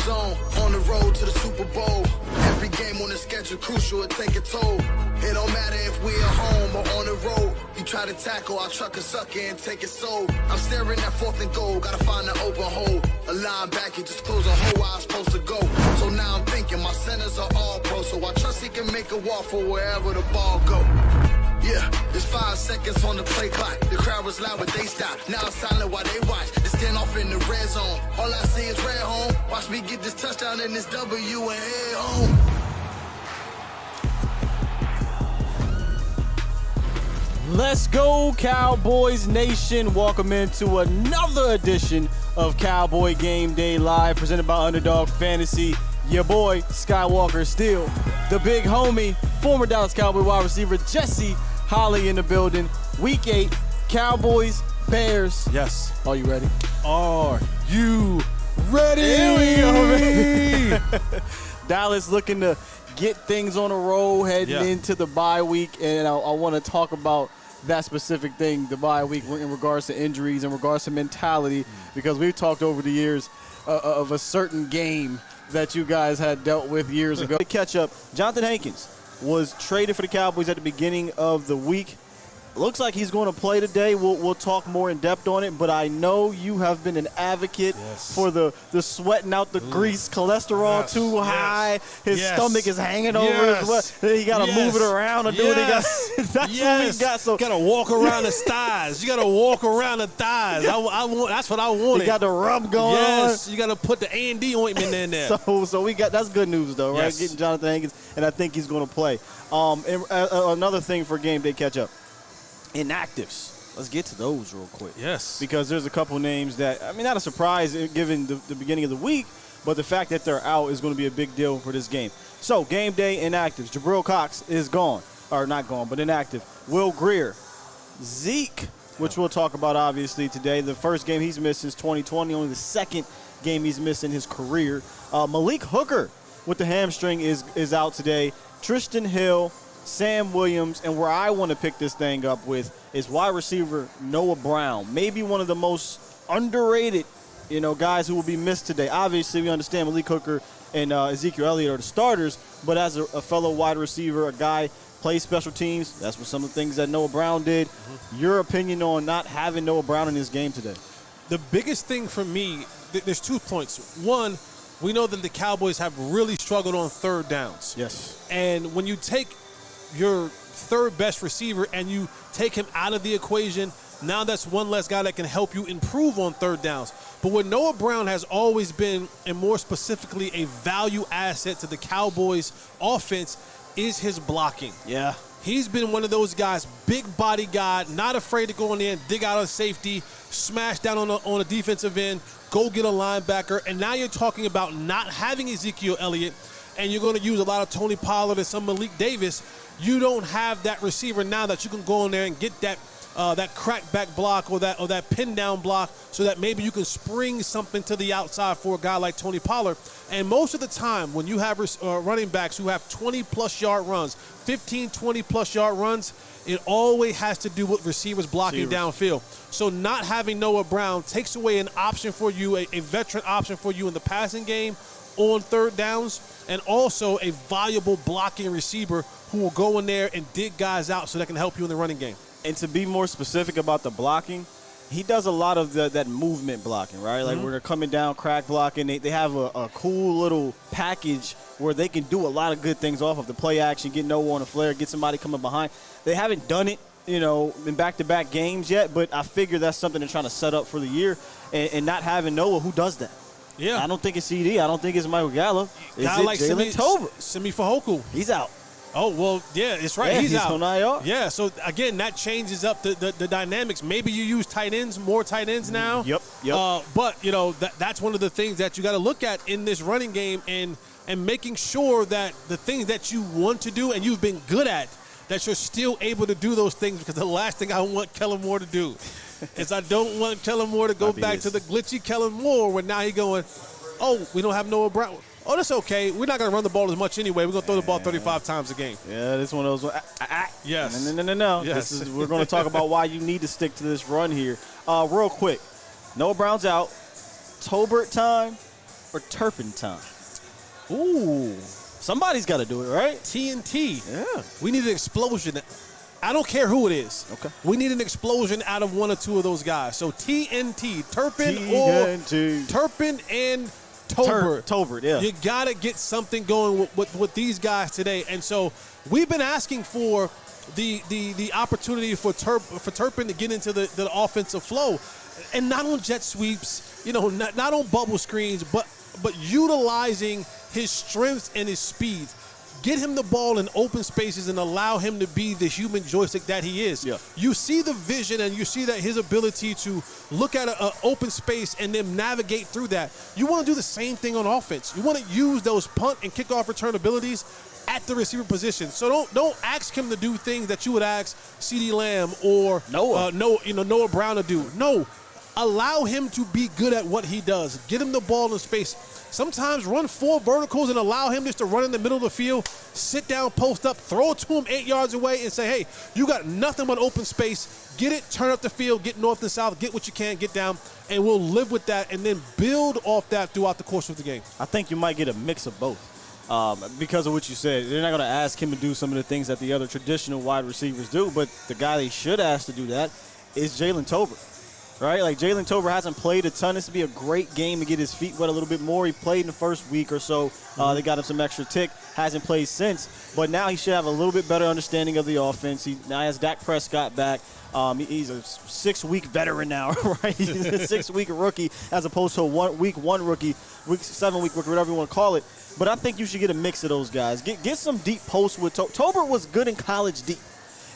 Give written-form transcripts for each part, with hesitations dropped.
zone, on the road to the Super Bowl. Every game on the schedule crucial, it take a toll. It don't matter if we at home or on the road. You try to tackle, I'll truck a sucker and take it soul. I'm staring at 4th and goal, gotta find an open hole. A linebacker just close a hole where I'm supposed to go. So now I'm thinking my centers are all pro, so I trust he can make a walk for wherever the ball go. Yeah, there's 5 seconds on the play clock. The crowd was loud, but they stopped. Now it's silent while they watch. They stand off in the red zone. All I see is red home. Watch me get this touchdown and this W and head home. Let's go, Cowboys Nation. Welcome into another edition of Cowboy Game Day Live, presented by Underdog Fantasy. Your boy, Skywalker Steele, the big homie, former Dallas Cowboy wide receiver, Jesse Holley in the building. Week 8, Cowboys, Bears. Yes. Are you ready? Are you ready? Here we go, baby. Dallas looking to get things on a roll heading into the bye week, and I want to talk about that specific thing, the bye week, in regards to injuries, in regards to mentality, because we've talked over the years of a certain game that you guys had dealt with years ago. To catch up, Jonathan Hankins was traded for the Cowboys at the beginning of the week. Looks like he's going to play today. We'll talk more in depth on it, but I know you have been an advocate for the sweating out the grease, cholesterol too high. His stomach is hanging over his butt. He got to move it around and do what he got. That's what we got. So got to walk around the thighs. You got to walk around the thighs. I want. That's what I wanted. You got the rub going on. Yes, you got to put the A&D ointment in there. So we got, that's good news though, right? Yes. Getting Jonathan Hankins, and I think he's going to play. And another thing for game day catch up. Inactives. Let's get to those real quick. Yes. Because there's a couple names that, I mean, not a surprise given the beginning of the week, but the fact that they're out is going to be a big deal for this game. So, game day inactives. Jabril Cox is gone. Or not gone, but inactive. Will Greer. Zeke, which we'll talk about obviously today. The first game he's missed since 2020, only the second game he's missed in his career. Malik Hooker with the hamstring is out today. Tristan Hill, Sam Williams, and where I want to pick this thing up with is wide receiver Noah Brown. Maybe one of the most underrated, guys who will be missed today. Obviously, we understand Malik Hooker and Zeke Elliott are the starters, but as a fellow wide receiver, a guy plays special teams. That's what some of the things that Noah Brown did. Your opinion on not having Noah Brown in this game today? The biggest thing for me, there's 2 points. One, we know that the Cowboys have really struggled on third downs. Yes. And when you take your third best receiver and you take him out of the equation, now that's one less guy that can help you improve on third downs. But what Noah Brown has always been, and more specifically a value asset to the Cowboys offense, is his blocking. Yeah. He's been one of those guys, big body guy, not afraid to go in there and dig out a safety, smash down on a defensive end, go get a linebacker. And now you're talking about not having Ezekiel Elliott, and you're going to use a lot of Tony Pollard and some Malik Davis. You don't have that receiver now that you can go in there and get that crackback block or that pin down block, so that maybe you can spring something to the outside for a guy like Tony Pollard. And most of the time when you have running backs who have 20-plus yard runs, 15, 20-plus yard runs, it always has to do with receivers blocking downfield. So not having Noah Brown takes away an option for you, a veteran option for you in the passing game on third downs, and also a valuable blocking receiver who will go in there and dig guys out so that can help you in the running game. And to be more specific about the blocking, he does a lot of that movement blocking, right? Like when they're coming down, crack blocking, they have a cool little package where they can do a lot of good things off of the play action, get Noah on a flare, get somebody coming behind. They haven't done it, in back-to-back games yet, but I figure that's something they're trying to set up for the year. And not having Noah, who does that? Yeah. I don't think it's CD. I don't think it's Michael Gallup. Is Guy it like Jalen Tolbert? Simi Fehoko. He's out. Oh, well, yeah, it's right. Yeah, he's out. On IR. Yeah, so, again, that changes up the dynamics. Maybe you use more tight ends now. Yep. But, that's one of the things that you got to look at in this running game and making sure that the things that you want to do and you've been good at, that you're still able to do those things, because the last thing I want Kellen Moore to do is I don't want Kellen Moore to go back to the glitchy Kellen Moore where now he's going, oh, we don't have Noah Brown. Oh, that's okay. We're not going to run the ball as much anyway. We're going to throw the ball 35 times a game. Yeah, this is one of those. Yes. No. Yes. We're going to talk about why you need to stick to this run here. Real quick. Noah Brown's out. Tolbert time or Turpin time? Ooh. Somebody's got to do it, right? TNT. Yeah. We need an explosion. I don't care who it is. Okay. We need an explosion out of one or two of those guys. So TNT, Turpin and Tolbert. Tolbert, yeah. You got to get something going with these guys today. And so we've been asking for the opportunity for Turpin to get into the offensive flow. And not on jet sweeps, not on bubble screens, but utilizing his strengths and his speeds. Get him the ball in open spaces and allow him to be the human joystick that he is. Yeah. You see the vision and you see that his ability to look at an open space and then navigate through that. You want to do the same thing on offense. You want to use those punt and kickoff return abilities at the receiver position. So don't ask him to do things that you would ask CeeDee Lamb or Noah Brown to do. No, allow him to be good at what he does. Get him the ball in space. Sometimes run 4 verticals and allow him just to run in the middle of the field, sit down, post up, throw it to him 8 yards away and say, hey, you got nothing but open space. Get it, turn up the field, get north and south, get what you can, get down, and we'll live with that and then build off that throughout the course of the game. I think you might get a mix of both. Because of what you said, they're not going to ask him to do some of the things that the other traditional wide receivers do, but the guy they should ask to do that is Jalen Tolbert. Right? Like, Jalen Tolbert hasn't played a ton. This would be a great game to get his feet wet a little bit more. He played in the first week or so. They got him some extra tick. Hasn't played since. But now he should have a little bit better understanding of the offense. He now has Dak Prescott back. He's a 6-week veteran now, right? He's a 6-week rookie as opposed to a week 1 rookie, week 7 week rookie, whatever you want to call it. But I think you should get a mix of those guys. Get some deep posts with Tolbert was good in college deep.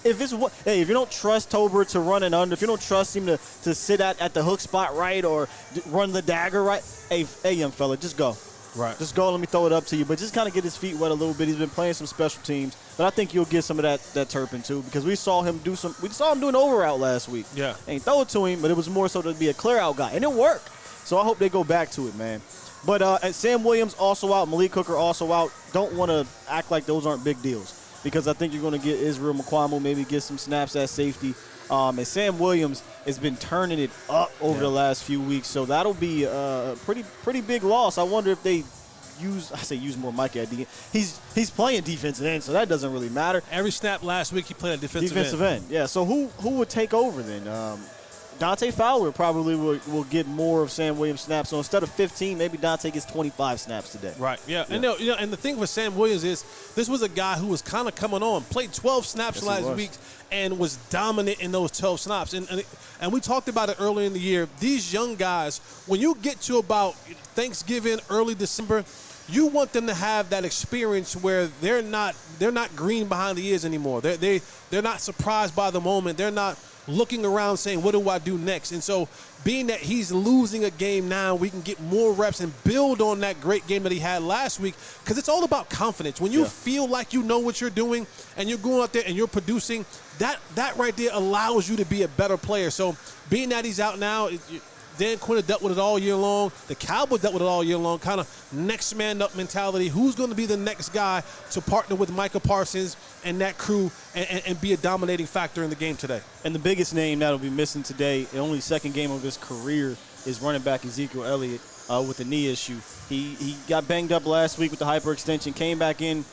If you don't trust Tolbert to run an under, if you don't trust him to sit at the hook spot right or run the dagger right, hey, young fella, just go. Right. Just go. Let me throw it up to you. But just kind of get his feet wet a little bit. He's been playing some special teams, but I think you'll get some of that Turpin too because we saw him do an over route last week. Yeah. Ain't throw it to him, but it was more so to be a clear out guy, and it worked. So I hope they go back to it, man. But and Sam Williams also out, Malik Hooker also out. Don't want to act like those aren't big deals. Because I think you're going to get Israel Mukuamu, maybe get some snaps at safety. And Sam Williams has been turning it up over the last few weeks, so that'll be a pretty big loss. I wonder if they use more Mike at the end. He's playing defensive end, so that doesn't really matter. Every snap last week he played a defensive end. Yeah, so who would take over then? Dante Fowler probably will get more of Sam Williams snaps. So instead of 15, maybe Dante gets 25 snaps today. Right, yeah. And and the thing with Sam Williams is this was a guy who was kind of coming on, played 12 snaps last week and was dominant in those 12 snaps. And we talked about it earlier in the year. These young guys, when you get to about Thanksgiving, early December, you want them to have that experience where they're not green behind the ears anymore. They're not surprised by the moment. They're not looking around saying, what do I do next? And so being that he's losing a game now, we can get more reps and build on that great game that he had last week because it's all about confidence. When you feel like you know what you're doing and you're going out there and you're producing, that right there allows you to be a better player. So being that he's out now, Dan Quinn dealt with it all year long. The Cowboys dealt with it all year long. Kind of next man up mentality. Who's going to be the next guy to partner with Micah Parsons and that crew and be a dominating factor in the game today? And the biggest name that'll be missing today, the only second game of his career, is running back Ezekiel Elliott with a knee issue. He got banged up last week with the hyperextension, came back in,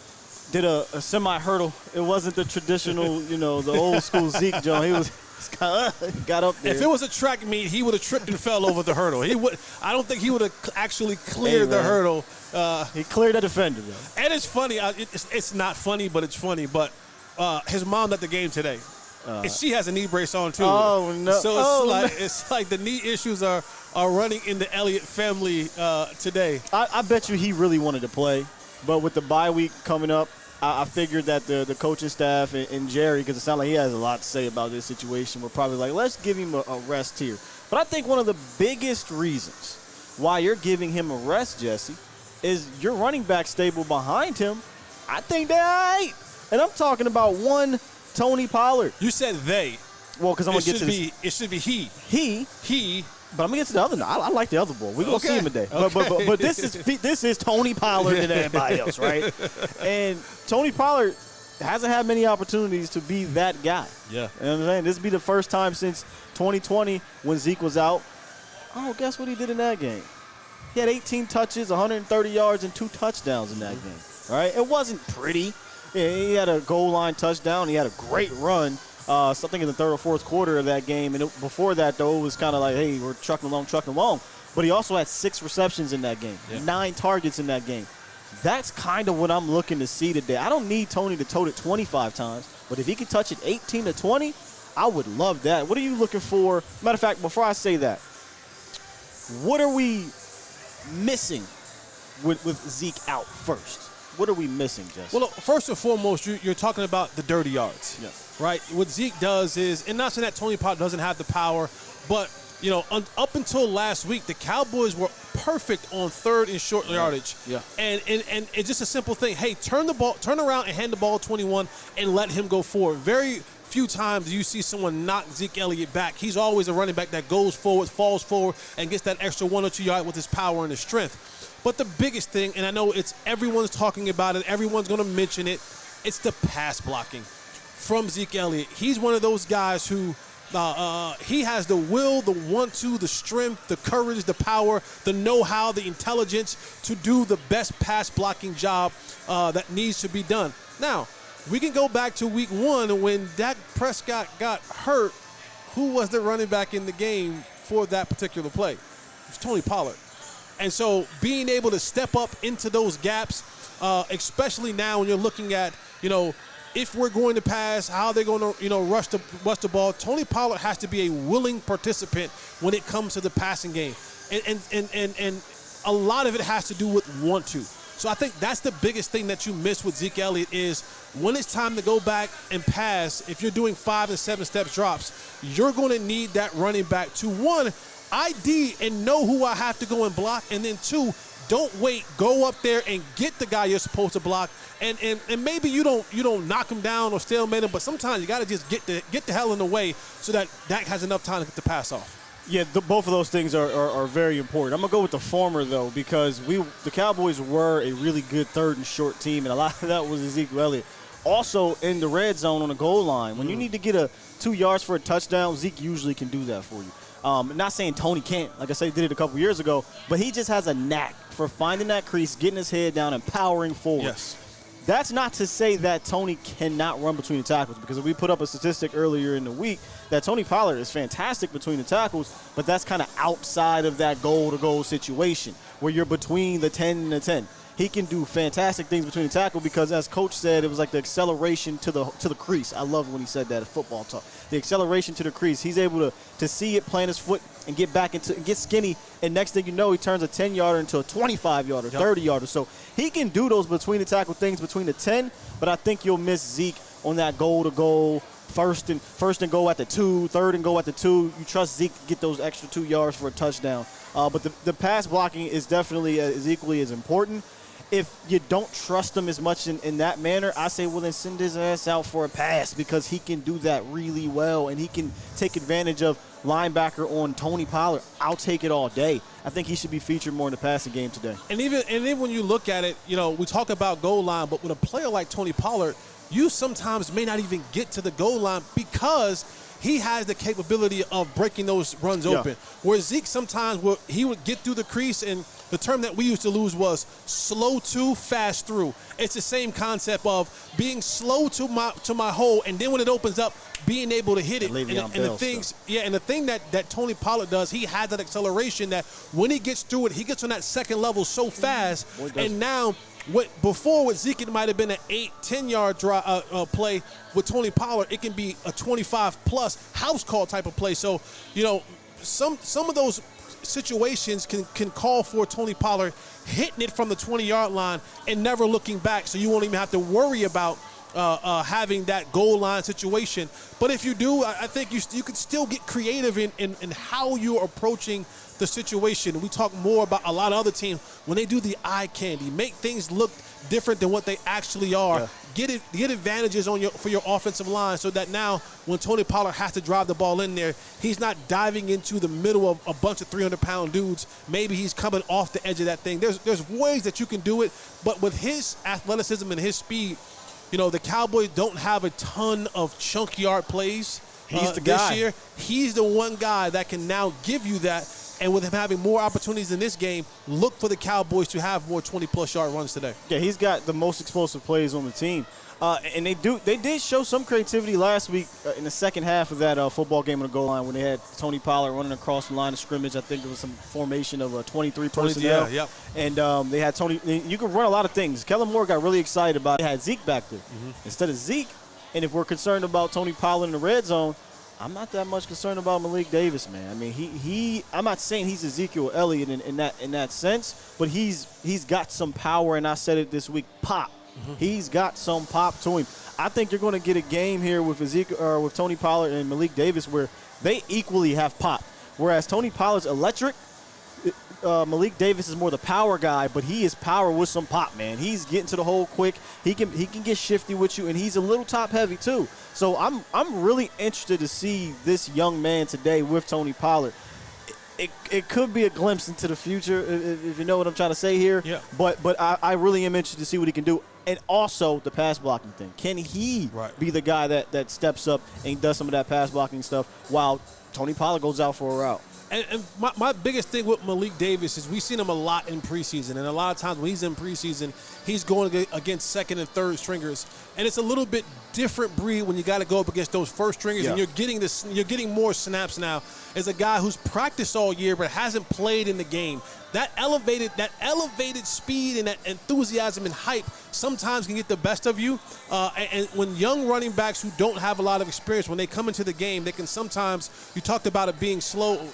did a semi-hurdle. It wasn't the traditional, the old school Zeke Jones. He was got up there. If it was a track meet, he would have tripped and fell over the hurdle. I don't think he would have actually cleared the hurdle. He cleared a defender, though. And it's funny. It's not funny, but it's funny. But his mom's at the game today. And she has a knee brace on, too. Oh, no. So it's like the knee issues are running in the Elliott family today. I bet you he really wanted to play. But with the bye week coming up, I figured that the coaching staff and Jerry, because it sounds like he has a lot to say about this situation, were probably like, let's give him a rest here. But I think one of the biggest reasons why you're giving him a rest, Jesse, is your running back stable behind him. I think they're all right. And I'm talking about one Tony Pollard. You said they. Well, because I'm going to get to this. It should be he. He. But I'm going to get to the other. I like the other boy. We're going to see him today. Okay. But this is Tony Pollard and everybody else, right? And Tony Pollard hasn't had many opportunities to be that guy. Yeah. You know what I'm saying? This will be the first time since 2020 when Zeke was out. Oh, guess what he did in that game? He had 18 touches, 130 yards, and 2 touchdowns in that game. Right? It wasn't pretty. Yeah, he had a goal line touchdown. He had a great run. Something in the third or fourth quarter of that game. And before that, though, it was kind of like, hey, we're trucking along. But he also had 6 receptions in that game, 9 targets in that game. That's kind of what I'm looking to see today. I don't need Tony to tote it 25 times, but if he can touch it 18 to 20, I would love that. What are you looking for? Matter of fact, before I say that, what are we missing with Zeke out first? what are we missing, Jess? Well, first and foremost, you're talking about the dirty yards. Yeah. Right? What Zeke does is, and not saying that Tony Pollard doesn't have the power, but, up until last week, the Cowboys were perfect on third and short yardage. Yeah. And it's just a simple thing. Hey, turn around and hand the ball 21 and let him go forward. Very few times do you see someone knock Zeke Elliott back. He's always a running back that goes forward, falls forward, and gets that extra 1 or 2 yards with his power and his strength. But the biggest thing, and I know everyone's talking about it, everyone's going to mention it, it's the pass blocking from Zeke Elliott. He's one of those guys who he has the will, the want-to, the strength, the courage, the power, the know-how, the intelligence to do the best pass blocking job that needs to be done. Now, we can go back to week 1 when Dak Prescott got hurt. Who was the running back in the game for that particular play? It was Tony Pollard. And so being able to step up into those gaps, especially now when you're looking at, if we're going to pass, how they're going to, rush the ball. Tony Pollard has to be a willing participant when it comes to the passing game. And a lot of it has to do with want to. So I think that's the biggest thing that you miss with Zeke Elliott is when it's time to go back and pass, if you're doing 5 and 7 step drops, you're going to need that running back to, 1, ID and know who I have to go and block, and then 2, don't wait, go up there and get the guy you're supposed to block. And maybe you don't knock him down or stalemate him, but sometimes you got to just get the hell in the way so that Dak has enough time to get the pass off. Yeah, both of those things are very important. I'm going to go with the former, though, because the Cowboys were a really good third and short team, and a lot of that was Zeke Elliott. Also, in the red zone on the goal line, when you need to get 2 yards for a touchdown, Zeke usually can do that for you. Not saying Tony can't. Like I said, he did it a couple years ago, but he just has a knack for finding that crease, getting his head down, and powering forward. Yes. That's not to say that Tony cannot run between the tackles, because we put up a statistic earlier in the week that Tony Pollard is fantastic between the tackles, but that's kind of outside of that goal-to-goal situation where you're between the 10 and the 10. He can do fantastic things between the tackle because, as Coach said, it was like the acceleration to the crease. I love when he said that at football talk. The acceleration to the crease. He's able to see it, plant his foot, and get back into get skinny. And next thing you know, he turns a 10-yarder into a 25-yarder, 30-yarder. So he can do those between the tackle things between the 10. But I think you'll miss Zeke on that goal-to-goal. First and go at the 2, third and go at the 2. You trust Zeke to get those extra 2 yards for a touchdown. But the pass blocking is definitely as equally as important. If you don't trust him as much in that manner, I say, well, then send his ass out for a pass because he can do that really well, and he can take advantage of linebacker on Tony Pollard. I'll take it all day. I think he should be featured more in the passing game today. And even when you look at it, we talk about goal line, but with a player like Tony Pollard, you sometimes may not even get to the goal line because he has the capability of breaking those runs open. Where Zeke sometimes he would get through the crease, and the term that we used to lose was slow to, fast through. It's the same concept of being slow to my hole, and then when it opens up, being able to hit it. And the thing that Tony Pollard does, he has that acceleration that when he gets through it, he gets on that second level so fast. And now, before with Zeke, it might have been an 8-10 yard play. With Tony Pollard, it can be a 25+ house call type of play. So, some of those situations can call for Tony Pollard hitting it from the 20-yard line and never looking back, so you won't even have to worry about having that goal line situation. But if you do, I think you can still get creative in how you're approaching the situation. We talk more about a lot of other teams when they do the eye candy, make things look different than what they actually are. Yeah. Get advantages for your offensive line so that now when Tony Pollard has to drive the ball in there, he's not diving into the middle of a bunch of 300-pound dudes. Maybe he's coming off the edge of that thing. There's ways that you can do it, but with his athleticism and his speed, the Cowboys don't have a ton of chunk yard plays. He's the guy. This year. He's the one guy that can now give you that. And with him having more opportunities in this game, look for the Cowboys to have more 20+ yard runs today. Yeah, he's got the most explosive plays on the team. And they did show some creativity last week in the second half of that football game on the goal line when they had Tony Pollard running across the line of scrimmage. I think it was some formation of 23 personnel. Yeah, yep. And they had Tony. You can run a lot of things. Kellen Moore got really excited about it. They had Zeke back there. Instead of Zeke, and if we're concerned about Tony Pollard in the red zone, I'm not that much concerned about Malik Davis, man. I mean, I'm not saying he's Ezekiel Elliott in that sense, but he's got some power, and I said it this week, pop. He's got some pop to him. I think you're going to get a game here with with Tony Pollard and Malik Davis where they equally have pop. Whereas Tony Pollard's electric, Malik Davis is more the power guy, but he is power with some pop, man. He's getting to the hole quick. He can get shifty with you, and he's a little top heavy too. So I'm really interested to see this young man today with Tony Pollard. It could be a glimpse into the future, if you know what I'm trying to say here. Yeah. But I really am interested to see what he can do. And also the pass blocking thing. Can he be the guy that steps up and does some of that pass blocking stuff while Tony Pollard goes out for a route? And my biggest thing with Malik Davis is we've seen him a lot in preseason. And a lot of times when he's in preseason, he's going against second and third stringers. And it's a little bit different breed when you got to go up against those first stringers. And you're getting more snaps now as a guy who's practiced all year but hasn't played in the game. That elevated speed and that enthusiasm and hype sometimes can get the best of you. And when young running backs who don't have a lot of experience, when they come into the game, they can sometimes, you talked about it being slow,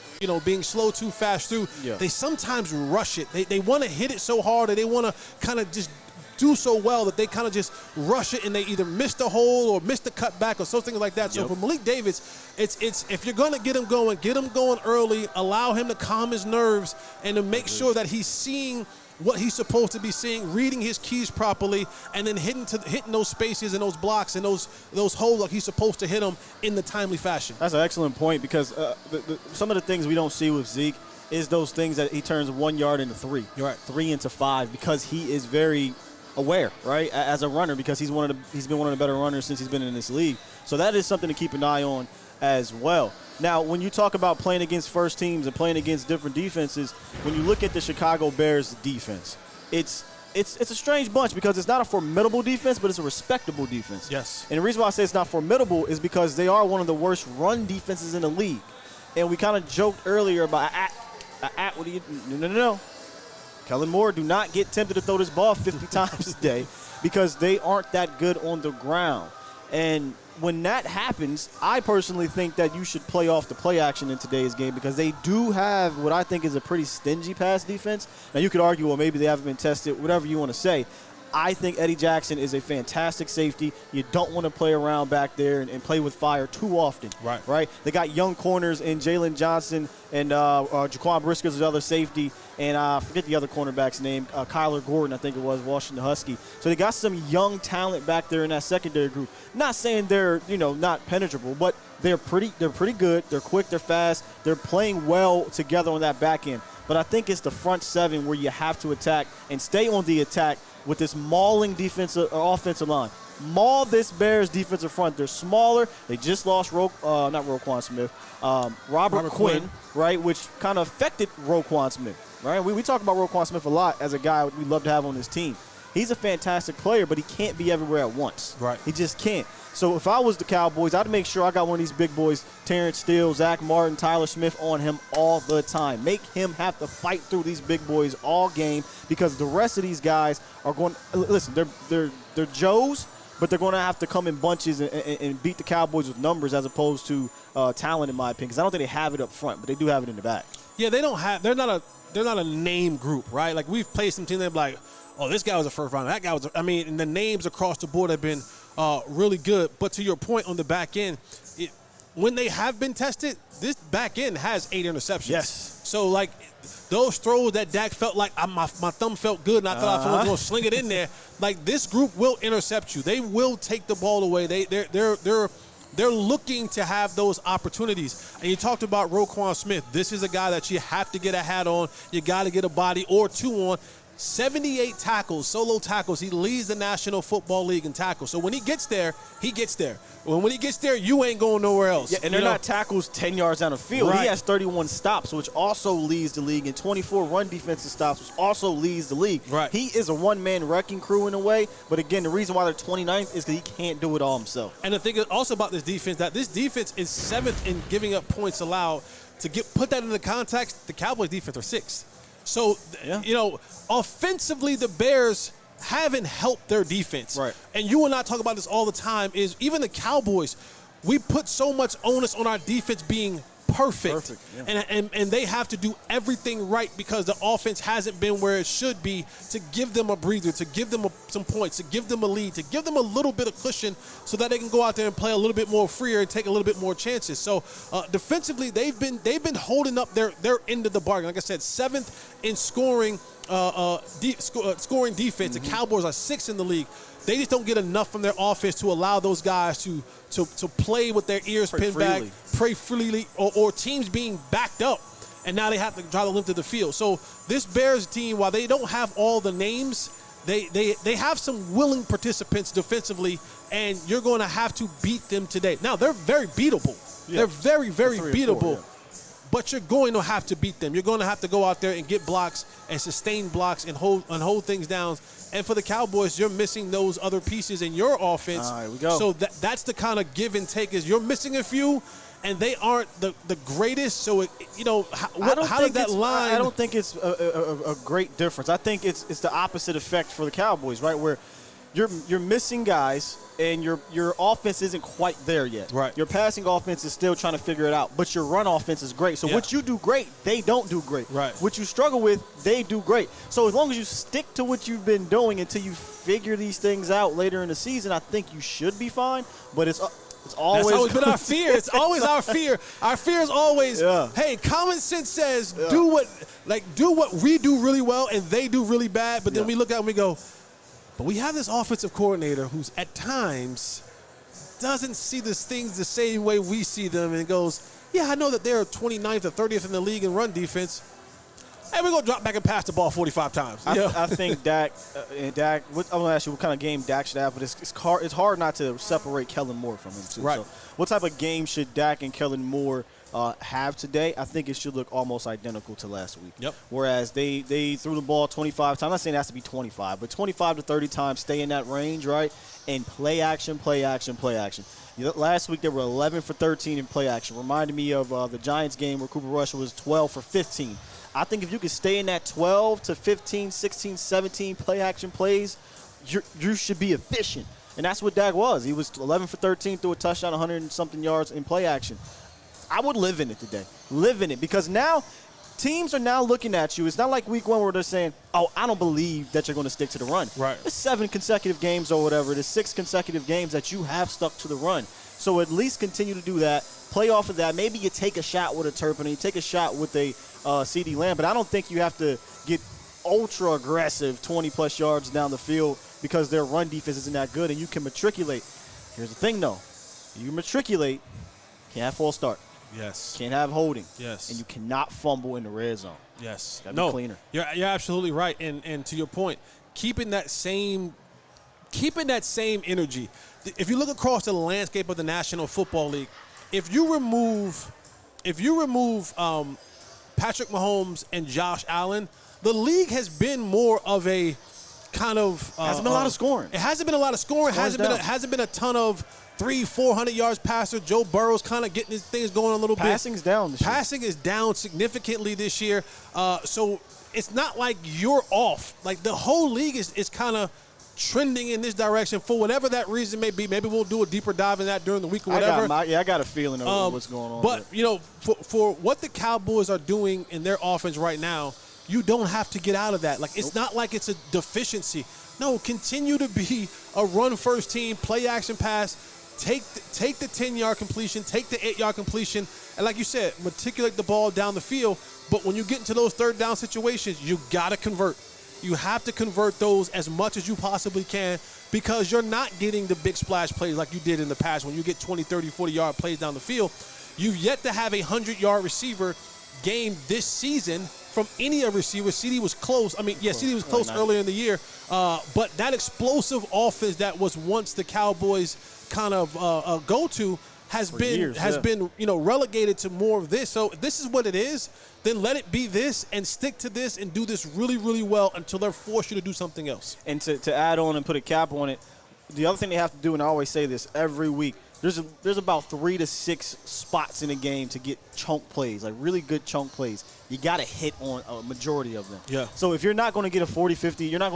being slow too fast through. Yeah. They sometimes rush it. They want to hit it so hard, or they want to kind of just do so well that they kind of just rush it and they either miss the hole or miss the cutback or something like that. So for Malik Davis, it's if you're going to get him going early, allow him to calm his nerves and to make sure that he's seeing what he's supposed to be seeing, reading his keys properly, and then hitting those spaces and those blocks and those holes like he's supposed to hit them in the timely fashion. That's an excellent point because some of the things we don't see with Zeke is those things that he turns 1 yard into 3. You're right. 3 into 5 because he is very aware, right, as a runner because he's been one of the better runners since he's been in this league. So that is something to keep an eye on as well. Now, when you talk about playing against first teams and playing against different defenses, when you look at the Chicago Bears defense, it's a strange bunch because it's not a formidable defense, but it's a respectable defense. Yes. And the reason why I say it's not formidable is because they are one of the worst run defenses in the league. And we kind of joked earlier about what do you no. Kellen Moore, do not get tempted to throw this ball 50 times a day because they aren't that good on the ground. And when that happens, I personally think that you should play off the play action in today's game because they do have what I think is a pretty stingy pass defense. Now, you could argue, well, maybe they haven't been tested, whatever you want to say. I think Eddie Jackson is a fantastic safety. You don't want to play around back there and play with fire too often. Right? They got young corners in Jalen Johnson and Jaquan Briscoe's the other safety. And I forget the other cornerback's name, Kyler Gordon, I think it was, Washington Husky. So they got some young talent back there in that secondary group. Not saying they're, not penetrable, but they're pretty good. They're quick, they're fast. They're playing well together on that back end. But I think it's the front seven where you have to attack and stay on the attack with this mauling offensive line. Maul this Bears defensive front. They're smaller. They just lost not Roquan Smith, Robert Quinn, right, which kind of affected Roquan Smith, right? We talk about Roquan Smith a lot as a guy we'd love to have on this team. He's a fantastic player, but he can't be everywhere at once. Right. He just can't. So if I was the Cowboys, I'd make sure I got one of these big boys, Terrence Steele, Zach Martin, Tyler Smith, on him all the time. Make him have to fight through these big boys all game because the rest of these guys are going – listen, they're Joes, but they're going to have to come in bunches and beat the Cowboys with numbers as opposed to talent, in my opinion, because I don't think they have it up front, but they do have it in the back. Yeah, they don't have – they're not a name group, right? Like we've played some teams that are like, oh, this guy was a first rounder. That guy was – and the names across the board have been really good. But to your point on the back end, when they have been tested, this back end has 8 interceptions. Yes. So, like, those throws that Dak felt like my thumb felt good and I thought I was going to sling it in there, like this group will intercept you. They will take the ball away. They're looking to have those opportunities. And you talked about Roquan Smith. This is a guy that you have to get a hat on. You got to get a body or two on. 78 tackles, solo tackles. He leads the National Football League in tackles. So when he gets there, he gets there. When he gets there, you ain't going nowhere else. Yeah, and they're not tackles 10 yards down the field. Right. He has 31 stops, which also leads the league, and 24 run defensive stops, which also leads the league. Right. He is a one-man wrecking crew in a way, but again, the reason why they're 29th is because he can't do it all himself. And the thing also about this defense, that this defense is 7th in giving up points allowed. To put that into context, the Cowboys defense are 6th. So, offensively, the Bears haven't helped their defense. Right. And you and I talk about this all the time, is even the Cowboys, we put so much onus on our defense being perfect. Yeah. And they have to do everything right because the offense hasn't been where it should be to give them a breather, to give them some points, to give them a lead, to give them a little bit of cushion so that they can go out there and play a little bit more freer and take a little bit more chances. So defensively, they've been holding up their end of the bargain. Like I said, 7th in scoring scoring defense. The Cowboys are 6th in the league. They just don't get enough from their offense to allow those guys to play with their ears pinned back, pray freely, or teams being backed up, and now they have to try to limp to the field. So this Bears team, while they don't have all the names, they have some willing participants defensively, and you're going to have to beat them today. Now, they're very beatable. Yeah. They're very, very beatable. 4, yeah. But you're going to have to beat them. You're going to have to go out there and get blocks and sustain blocks and hold things down. And for the Cowboys, you're missing those other pieces in your offense. All right, we go. So that's the kind of give and take is you're missing a few, and they aren't the greatest. So, how does that line? I don't think it's a great difference. I think it's the opposite effect for the Cowboys, right, where you're missing guys and your offense isn't quite there yet. Right. Your passing offense is still trying to figure it out, but your run offense is great. So what you do great, they don't do great. Right. What you struggle with, they do great. So as long as you stick to what you've been doing until you figure these things out later in the season, I think you should be fine. But it's always That's always been our fear. It's always our fear. Our fear is always, hey, common sense says do what we do really well and they do really bad. But then we look at it and we go, but we have this offensive coordinator who's at times doesn't see these things the same way we see them and goes, yeah, I know that they're 29th or 30th in the league in run defense. Hey, we're going to drop back and pass the ball 45 times. I think Dak, I'm going to ask you what kind of game Dak should have, but it's hard not to separate Kellen Moore from him, too. Right. So what type of game should Dak and Kellen Moore have today? I think it should look almost identical to last week. Yep. Whereas they threw the ball 25 times. I'm not saying it has to be 25, but 25 to 30 times, stay in that range, right? And play action, play action, play action. Last week they were 11 for 13 in play action. Reminded me of the Giants game where Cooper Rush was 12 for 15. I think if you can stay in that 12 to 15, 16, 17 play action plays, you should be efficient. And that's what Dak was. He was 11 for 13, threw a touchdown, 100 and something yards in play action. I would live in it today. Live in it, because now teams are now looking at you. It's not like week 1 where they're saying, oh, I don't believe that you're going to stick to the run. Right. It's 7 consecutive games or whatever. It's 6 consecutive games that you have stuck to the run. So at least continue to do that. Play off of that. Maybe you take a shot with a Turpin, you take a shot with a CeeDee Lamb, but I don't think you have to get ultra aggressive 20-plus yards down the field because their run defense isn't that good, and you can matriculate. Here's the thing, though. You matriculate, can't have false start. Yes. Can't have holding. Yes. And you cannot fumble in the red zone. Yes. Gotta be cleaner. You're absolutely right. And to your point, keeping that same energy. If you look across the landscape of the National Football League, if you remove Patrick Mahomes and Josh Allen, the league has been more of a kind of hasn't been a lot of scoring. It hasn't been a lot of scoring. Hasn't been a ton of 300-400 yards passer. Joe Burrow's kind of getting his things going a little bit. Passing's down this year. Passing is down significantly this year. So it's not like you're off. Like the whole league is kind of trending in this direction for whatever that reason may be. Maybe we'll do a deeper dive in that during the week or whatever. I got a feeling of what's going on. But, for what the Cowboys are doing in their offense right now, you don't have to get out of that. Like, it's not like it's a deficiency. No, continue to be a run-first team, play action pass, take the 10-yard completion, take the 8-yard completion, and like you said, matriculate the ball down the field. But when you get into those third down situations, you got to convert. You have to convert those as much as you possibly can, because you're not getting the big splash plays like you did in the past when you get 20, 30, 40-yard plays down the field. You've yet to have a 100-yard receiver game this season from any of receivers. CeeDee was close. CeeDee was close earlier in the year. But that explosive offense that was once the Cowboys kind of go-to has been relegated to more of this. So if this is what it is, then let it be this and stick to this and do this really, really well until they're forced you to do something else. And to add on and put a cap on it, the other thing they have to do, and I always say this every week, there's about 3 to 6 spots in a game to get chunk plays, like really good chunk plays. You got to hit on a majority of them. Yeah. So if you're not going to get a 40-50, you're not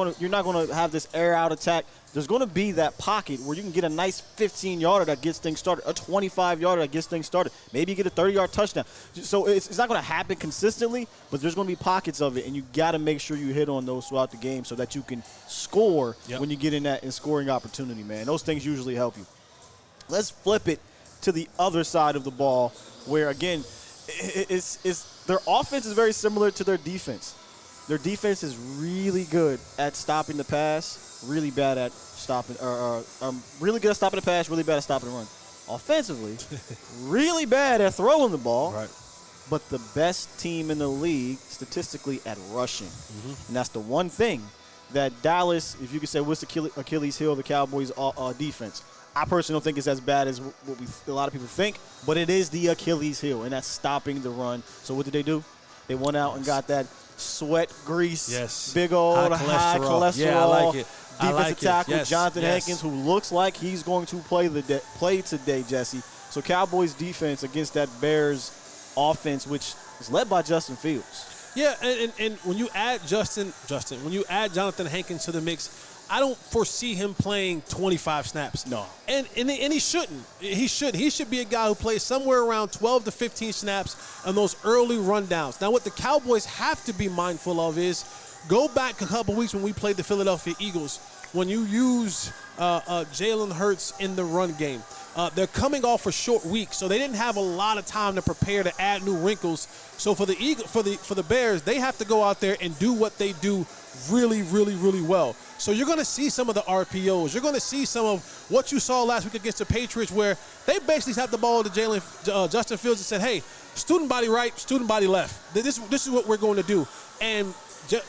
going to have this air out attack. There's going to be that pocket where you can get a nice 15-yarder that gets things started, a 25-yarder that gets things started. Maybe you get a 30-yard touchdown. So it's not going to happen consistently, but there's going to be pockets of it, and you got to make sure you hit on those throughout the game so that you can score when you get in that scoring opportunity, man. Those things usually help you. Let's flip it to the other side of the ball where, again, their offense is very similar to their defense. Their defense is really good at stopping the pass, really bad at stopping, really good at stopping the pass, really bad at stopping the run. Offensively, really bad at throwing the ball, Right. but the best team in the league statistically at rushing. And that's the one thing that Dallas, if you could say, what's the Achilles heel of the Cowboys defense? I personally don't think it's as bad as what a lot of people think, but it is the Achilles heel, and that's stopping the run. So what did they do? They went out and got that sweat grease, big old high cholesterol. Yeah, I like it. Defensive tackle Jonathan Yes. Hankins, who looks like he's going to play today, Jesse. So Cowboys defense against that Bears offense, which is led by Justin Fields. Yeah, and when you add when you add Jonathan Hankins to the mix, I don't foresee him playing 25 snaps. No. And he shouldn't. He should be a guy who plays somewhere around 12 to 15 snaps on those early rundowns. Now, what the Cowboys have to be mindful of is go back a couple weeks when we played the Philadelphia Eagles, when you use Jalen Hurts in the run game. They're coming off a short week, so they didn't have a lot of time to prepare to add new wrinkles. So for the Bears, they have to go out there and do what they do really, really, really well. So you're going to see some of the RPOs. You're going to see some of what you saw last week against the Patriots, where they basically had the ball to Justin Fields and said, hey, student body right, student body left. This is what we're going to do. And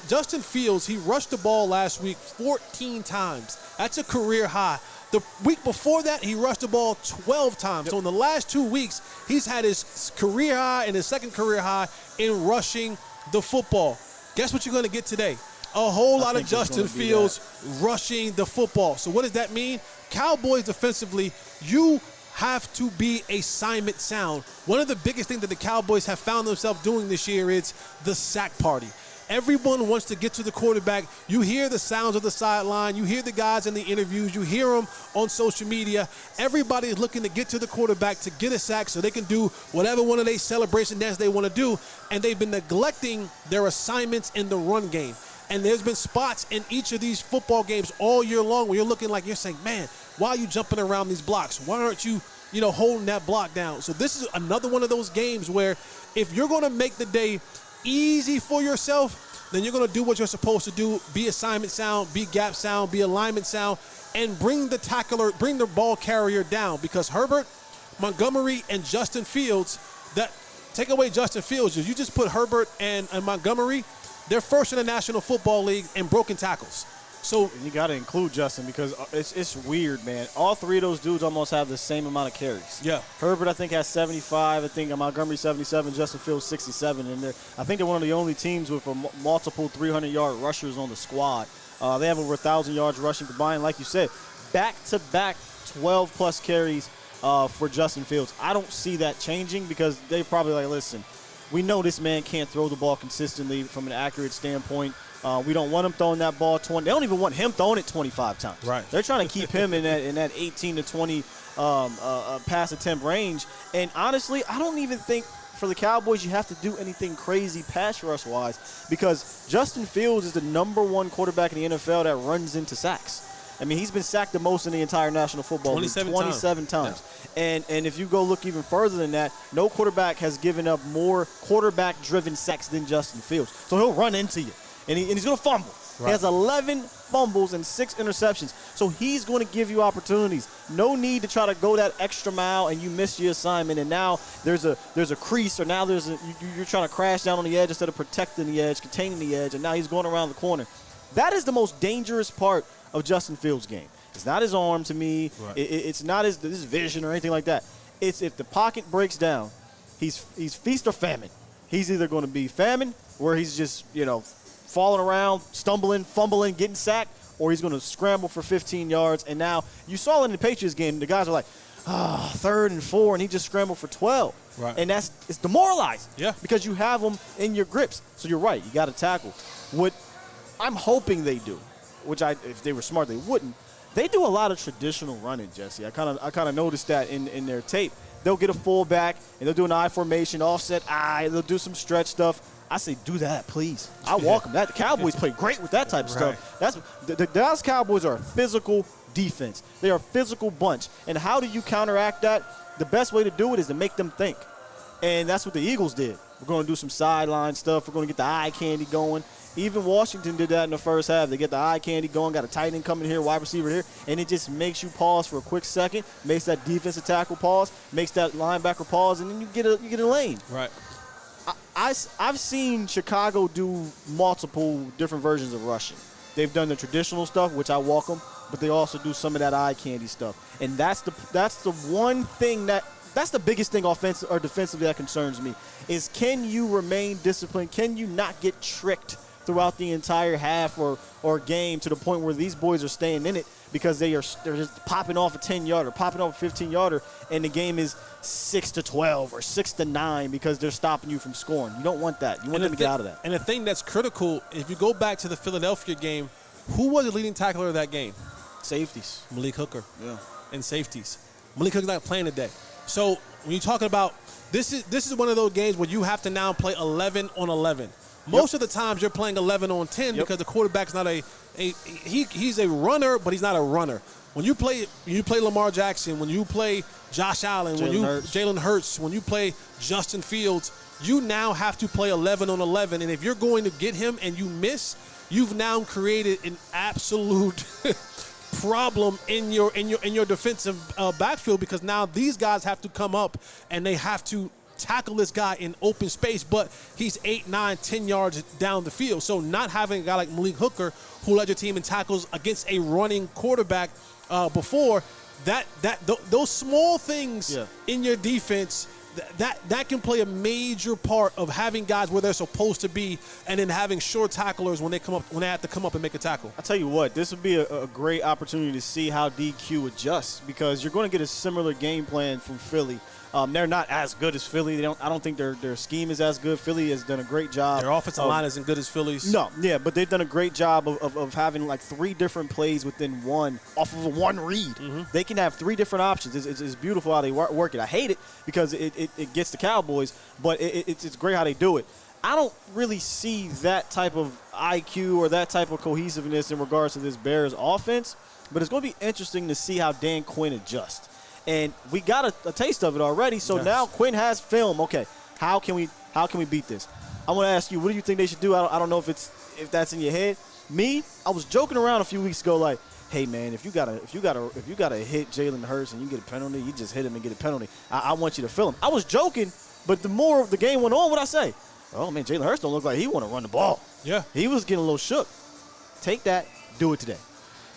Justin Fields, he rushed the ball last week 14 times. That's a career high. The week before that, he rushed the ball 12 times. Yep. So in the last 2 weeks, he's had his career high and his second career high in rushing the football. Guess what you're going to get today? A whole lot of Justin Fields rushing the football. So what does that mean? Cowboys defensively, you have to be assignment sound. One of the biggest things that the Cowboys have found themselves doing this year is the sack party. Everyone wants to get to the quarterback. You hear the sounds of the sideline. You hear the guys in the interviews. You hear them on social media. Everybody is looking to get to the quarterback to get a sack so they can do whatever one of their celebration dances they want to do. And they've been neglecting their assignments in the run game. And there's been spots in each of these football games all year long where you're looking like you're saying, man, why are you jumping around these blocks? Why aren't you, holding that block down? So this is another one of those games where if you're going to make the day easy for yourself, then you're going to do what you're supposed to do. Be assignment sound, be gap sound, be alignment sound, and bring the ball carrier down. Because Herbert, Montgomery, and Justin Fields, take away Justin Fields, if you just put Herbert and Montgomery, they're first in the National Football League in broken tackles. So you got to include Justin because it's weird, man. All three of those dudes almost have the same amount of carries. Yeah. Herbert, I think, has 75. I think Montgomery 77. Justin Fields 67. And I think they're one of the only teams with multiple 300-yard rushers on the squad. They have over 1,000 yards rushing combined. Like you said, back-to-back 12-plus carries for Justin Fields. I don't see that changing because they probably like, listen, we know this man can't throw the ball consistently from an accurate standpoint. We don't want him throwing that ball 20. They don't even want him throwing it 25 times. Right. They're trying to keep him in that 18 to 20 pass attempt range. And honestly, I don't even think for the Cowboys you have to do anything crazy pass rush wise because Justin Fields is the #1 quarterback in the NFL that runs into sacks. I mean, he's been sacked the most in the entire National Football League, 27 times. Yeah. And if you go look even further than that, no quarterback has given up more quarterback-driven sacks than Justin Fields. So he'll run into you, and he's going to fumble. Right. He has 11 fumbles and 6 interceptions. So he's going to give you opportunities. No need to try to go that extra mile and you miss your assignment, and now there's a crease, or now you're trying to crash down on the edge instead of protecting the edge, containing the edge, and now he's going around the corner. That is the most dangerous part of Justin Fields' game. It's not his arm to me. Right. It's not his vision or anything like that. It's if the pocket breaks down, he's feast or famine. He's either going to be famine, where he's just falling around, stumbling, fumbling, getting sacked, or he's going to scramble for 15 yards. And now you saw it in the Patriots game. The guys are like, 3rd and 4, and he just scrambled for 12. Right. And it's demoralizing. Yeah. Because you have them in your grips. So you're right. You got to tackle. What I'm hoping they do, which if they were smart, they wouldn't. They do a lot of traditional running, Jesse. I kind of noticed that in their tape. They'll get a fullback, and they'll do an I formation, offset I. They'll do some stretch stuff. I say, do that, please. I walk them. The Cowboys play great with that type of stuff. The Dallas Cowboys are a physical defense. They are a physical bunch. And how do you counteract that? The best way to do it is to make them think. And that's what the Eagles did. We're going to do some sideline stuff. We're going to get the eye candy going. Even Washington did that in the first half. They get the eye candy going, got a tight end coming here, wide receiver here, and it just makes you pause for a quick second, makes that defensive tackle pause, makes that linebacker pause, and then you get a lane. Right. I've seen Chicago do multiple different versions of rushing. They've done the traditional stuff, which I walk them, but they also do some of that eye candy stuff. And that's the one thing that's the biggest thing offensive or defensively that concerns me is can you remain disciplined? Can you not get tricked throughout the entire half or game to the point where these boys are staying in it because they're just popping off a 10-yarder, popping off a 15-yarder, and the game is 6-12 or 6-9 because they're stopping you from scoring. You don't want that. You want them to get out of that. And the thing that's critical, if you go back to the Philadelphia game, who was the leading tackler of that game? Safeties. Malik Hooker. Yeah. And safeties. Malik Hooker's not playing today. So when you're talking about this is one of those games where you have to now play 11 on 11. Most of the times you're playing 11 on 10 because the quarterback's not he's a runner, but he's not a runner. When you play Lamar Jackson, when you play Josh Allen, Jalen Hurts, when you play Justin Fields, you now have to play 11 on 11. And if you're going to get him and you miss, you've now created an absolute problem in your defensive backfield because now these guys have to come up and they have to tackle this guy in open space, but he's 8, 9, 10 yards down the field. So not having a guy like Malik Hooker who led your team in tackles against a running quarterback before, those small things in your defense, that can play a major part of having guys where they're supposed to be and then having short tacklers when they have to come up and make a tackle. I'll tell you what, this would be a great opportunity to see how DQ adjusts because you're going to get a similar game plan from Philly. They're not as good as Philly. I don't think their scheme is as good. Philly has done a great job. Their offensive line isn't good as Philly's. No, yeah, but they've done a great job of having like 3 different plays within one off of one read. Mm-hmm. They can have 3 different options. It's beautiful how they work it. I hate it because it gets the Cowboys, but it's great how they do it. I don't really see that type of IQ or that type of cohesiveness in regards to this Bears offense, but it's going to be interesting to see how Dan Quinn adjusts. And we got a taste of it already, so now Quinn has film. Okay, how can we beat this? I want to ask you, what do you think they should do? I don't know if that's in your head. Me, I was joking around a few weeks ago, like, hey man, if you gotta hit Jalen Hurts and you get a penalty, you just hit him and get a penalty. I want you to fill him. I was joking, but the more the game went on, what I say? Oh man, Jalen Hurts don't look like he want to run the ball. Yeah, he was getting a little shook. Take that, do it today.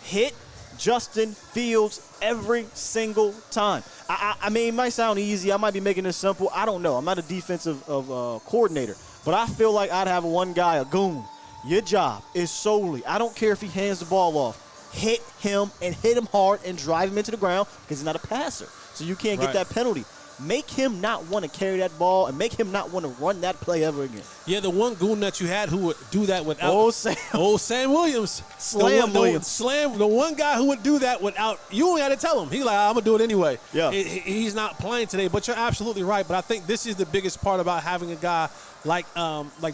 Hit Justin Fields every single time. I mean, it might sound easy. I might be making this simple. I don't know. I'm not a defensive coordinator. But I feel like I'd have one guy, a goon. Your job is solely, I don't care if he hands the ball off, hit him and hit him hard and drive him into the ground because he's not a passer. So you can't get that penalty. Make him not want to carry that ball and make him not want to run that play ever again. Yeah, the one goon that you had who would do that without old Sam Williams. The one guy who would do that without, you only had to tell him. He's like, I'm going to do it anyway. Yeah. He's not playing today, but you're absolutely right. But I think this is the biggest part about having a guy like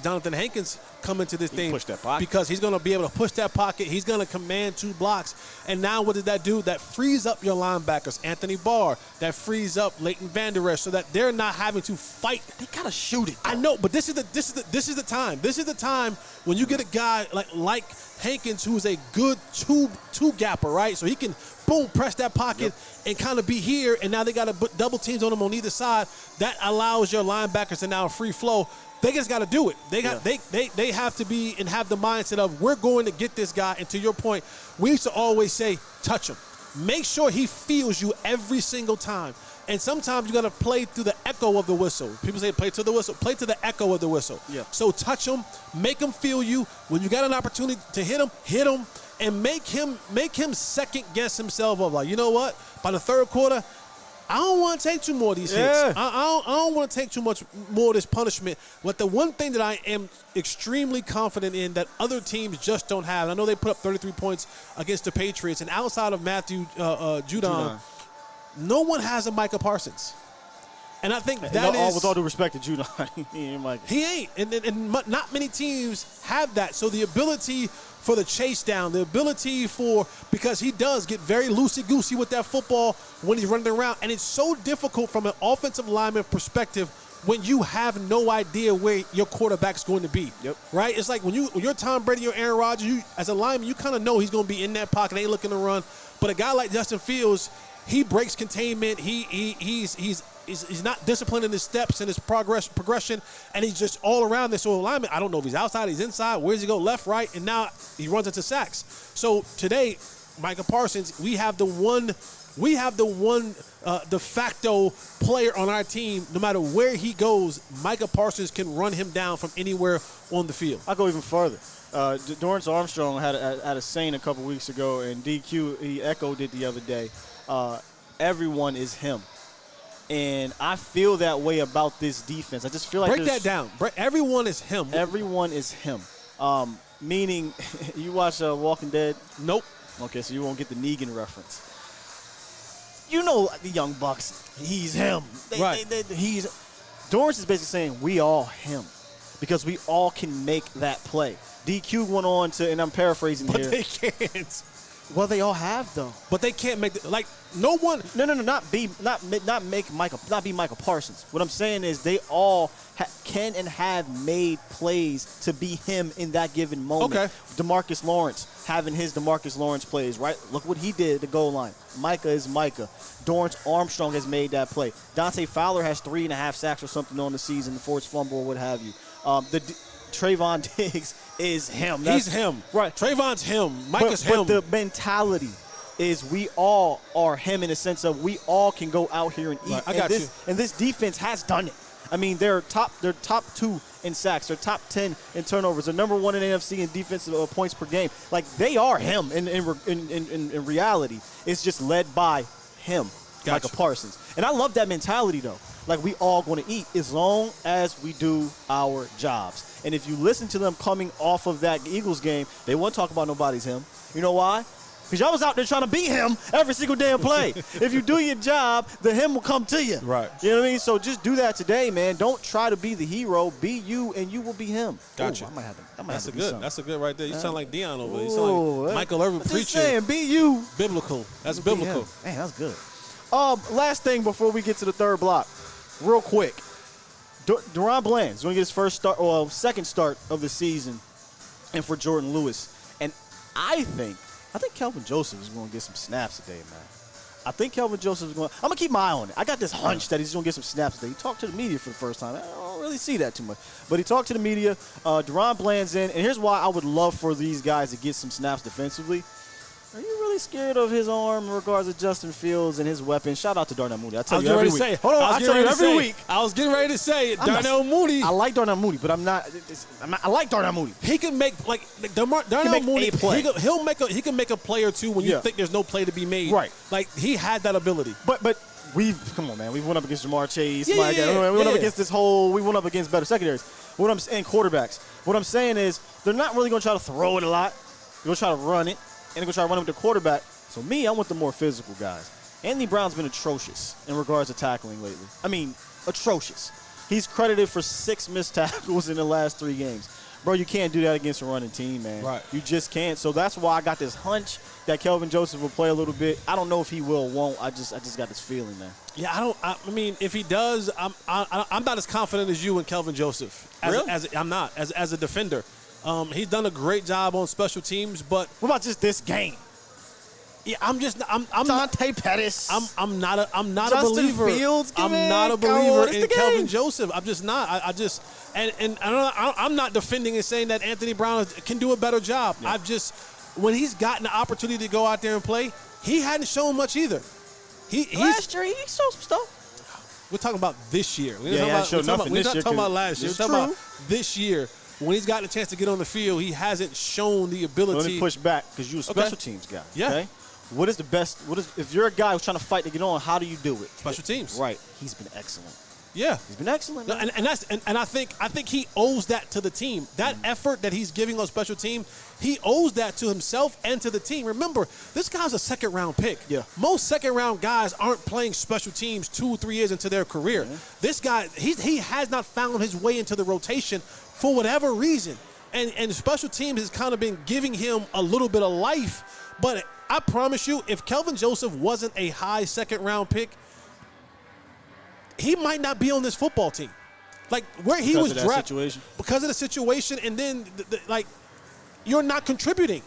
Jonathan Hankins come into this thing, push that pocket. Because he's going to be able to push that pocket. He's going to command 2 blocks. And now what does that do? That frees up your linebackers, Anthony Barr. That frees up Leighton Vander Esch so that they're not having to fight. They gotta shoot it, though. I know, but this is the time. This is the time when you get a guy like Hankins who's a good two gapper, right? So he can boom press that pocket and kind of be here. And now they got to put double teams on him on either side. That allows your linebackers to now free flow. They just got to do it. They have to be and have the mindset of we're going to get this guy. And to your point, we used to always say, touch him. Make sure he feels you every single time. And sometimes you got to play through the echo of the whistle. People say play to the whistle. Play to the echo of the whistle. Yeah. So touch him, make him feel you. When you got an opportunity to hit him, and make him second guess himself of like, you know what? By the third quarter, I don't want to take two more of these hits. I don't want to take too much more of this punishment. But the one thing that I am extremely confident in that other teams just don't have, I know they put up 33 points against the Patriots, and outside of Matthew Judon, no one has a Micah Parsons. And I think that is... With all due respect to Judon, he ain't Micah. He ain't. And not many teams have that. So the ability for the chase down, the ability for, because he does get very loosey-goosey with that football when he's running around. And it's so difficult from an offensive lineman perspective when you have no idea where your quarterback's going to be. Yep. Right? It's like when you're Tom Brady or Aaron Rodgers, you, as a lineman, you kind of know he's going to be in that pocket, ain't looking to run. But a guy like Justin Fields, he breaks containment. He's not disciplined in his steps and his progression, and he's just all around this whole alignment. I don't know if he's outside, he's inside. Where does he go? Left, right, and now he runs into sacks. So today, Micah Parsons, we have the one de facto player on our team. No matter where he goes, Micah Parsons can run him down from anywhere on the field. I'll go even further. Dorrance Armstrong had a saying a couple weeks ago, and DQ, he echoed it the other day. Everyone is him. And I feel that way about this defense. I just feel like break that down. Everyone is him. Everyone is him. Meaning, you watch Walking Dead? Nope. Okay, so you won't get the Negan reference. You know the Young Bucks. He's him. Dorrance is basically saying we all him because we all can make that play. DQ went on to, and I'm paraphrasing here. But they can't. Well, they all have though. But they can't make no one. No, not be Michael Parsons. What I'm saying is they all can and have made plays to be him in that given moment. Okay. DeMarcus Lawrence having his DeMarcus Lawrence plays, right? Look what he did at the goal line. Micah is Micah. Dorrance Armstrong has made that play. Dante Fowler has 3.5 sacks or something on the season, the forced fumble or what have you. Trayvon Diggs is him. He's him. Right. Trayvon's him. Micah's him. But the mentality is we all are him in the sense of we all can go out here and eat. Right. I got you. And this defense has done it. I mean, they're top 2 in sacks. They're top 10 in turnovers. They're number 1 in NFC in defensive points per game. Like, they are him in reality. It's just led by him, Micah Parsons. And I love that mentality, though. Like, we all going to eat as long as we do our jobs. And if you listen to them coming off of that Eagles game, they won't talk about nobody's him. You know why? Because y'all was out there trying to beat him every single damn play. If you do your job, the him will come to you. Right. You know what I mean? So just do that today, man. Don't try to be the hero. Be you, and you will be him. Gotcha. Ooh, I might have to That's do good. something. That's a good right there. You sound like Deion over there. You sound like Michael Irvin preaching. Just saying, be you. Biblical. That's biblical. Man, that's good. Last thing before we get to the third block, real quick. Deron Bland's going to get his second start of the season, and for Jordan Lewis. And I think Kelvin Joseph is going to get some snaps today, man. I think Kelvin Joseph is going to – I'm going to keep my eye on it. I got this hunch that he's going to get some snaps today. He talked to the media for the first time. I don't really see that too much. But he talked to the media. Deron Bland's in. And here's why I would love for these guys to get some snaps defensively. Are you really scared of his arm in regards to Justin Fields and his weapon? Shout out to Darnell Mooney. I tell you every week. Hold on, I tell you every week. I was getting ready to say it. Darnell Mooney. I like Darnell Mooney, but I like Darnell Mooney. He can make Darnell Mooney. He can make a play or two when you think there's no play to be made. Right. Like he had that ability. But come on, man. We went up against Jamar Chase. We went up against we went up against better secondaries. And quarterbacks. What I'm saying is they're not really going to try to throw it a lot. They're going to try to run it, and they're going to try to run it with the quarterback. So I want the more physical guys. Anthony Brown's been atrocious in regards to tackling lately. I mean, atrocious. He's credited for 6 missed tackles in the last 3 games. Bro, you can't do that against a running team, man. Right. You just can't. So that's why I got this hunch that Kelvin Joseph will play a little bit. I don't know if he will or won't. I just got this feeling, man. Yeah, I mean, if he does, I'm not as confident as you in Kelvin Joseph. Really? I'm not as a defender. He's done a great job on special teams, but what about just this game? Yeah, I'm Dante Pettis. I'm not a Justin believer. Fields, I'm not a believer in Kelvin Joseph. I'm just not. I just I'm not defending and saying that Anthony Brown can do a better job. Yeah. When he's gotten the opportunity to go out there and play, he hadn't shown much either. Last year he showed some stuff. We're talking about this year. We're not talking about last year. We're talking about this year. When he's gotten a chance to get on the field, he hasn't shown the ability. Let me push back because you're a special teams guy. Yeah. Okay? What is the best? If you're a guy who's trying to fight to get on? How do you do it? Special teams. Right. He's been excellent. Yeah, he's been excellent. No, and I think he owes that to the team. That effort that he's giving on special team, he owes that to himself and to the team. Remember, this guy's a second-round pick. Yeah. Most second-round guys aren't playing special teams 2 or 3 years into their career. This guy, he has not found his way into the rotation for whatever reason. And special teams has kind of been giving him a little bit of life. But I promise you, if Kelvin Joseph wasn't a high second-round pick, he might not be on this football team. Like where he was drafted because of the situation, and then like you're not contributing.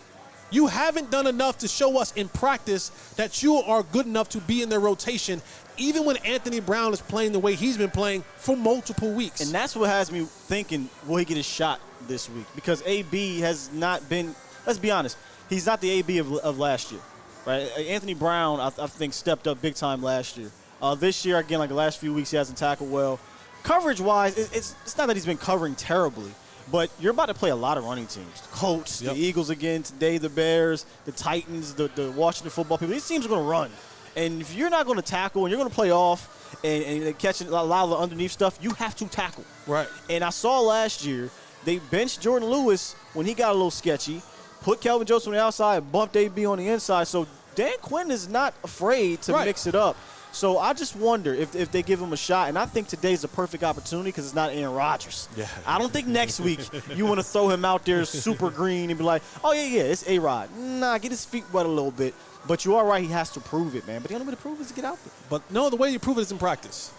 You haven't done enough to show us in practice that you are good enough to be in their rotation, even when Anthony Brown is playing the way he's been playing for multiple weeks. And that's what has me thinking, will he get a shot this week? Because AB has not been, let's be honest, he's not the AB of last year, right? Anthony Brown, I think, stepped up big time last year. This year, again, like the last few weeks, he hasn't tackled well. Coverage-wise, it's not that he's been covering terribly, but you're about to play a lot of running teams. The Colts, the Eagles again, today the Bears, the Titans, the Washington football people. These teams are going to run. And if you're not going to tackle and you're going to play off and catch a lot of the underneath stuff, you have to tackle. Right. And I saw last year they benched Jordan Lewis when he got a little sketchy, put Kelvin Joseph on the outside, bumped AB on the inside. So Dan Quinn is not afraid to mix it up. So I just wonder if they give him a shot. And I think today's a perfect opportunity because it's not Aaron Rodgers. Yeah. I don't think next week you want to throw him out there super green and be like, oh, yeah, it's A-Rod. Nah, get his feet wet a little bit. But you are right, he has to prove it, man. But the only way to prove it is to get out there. But no, the way you prove it is in practice.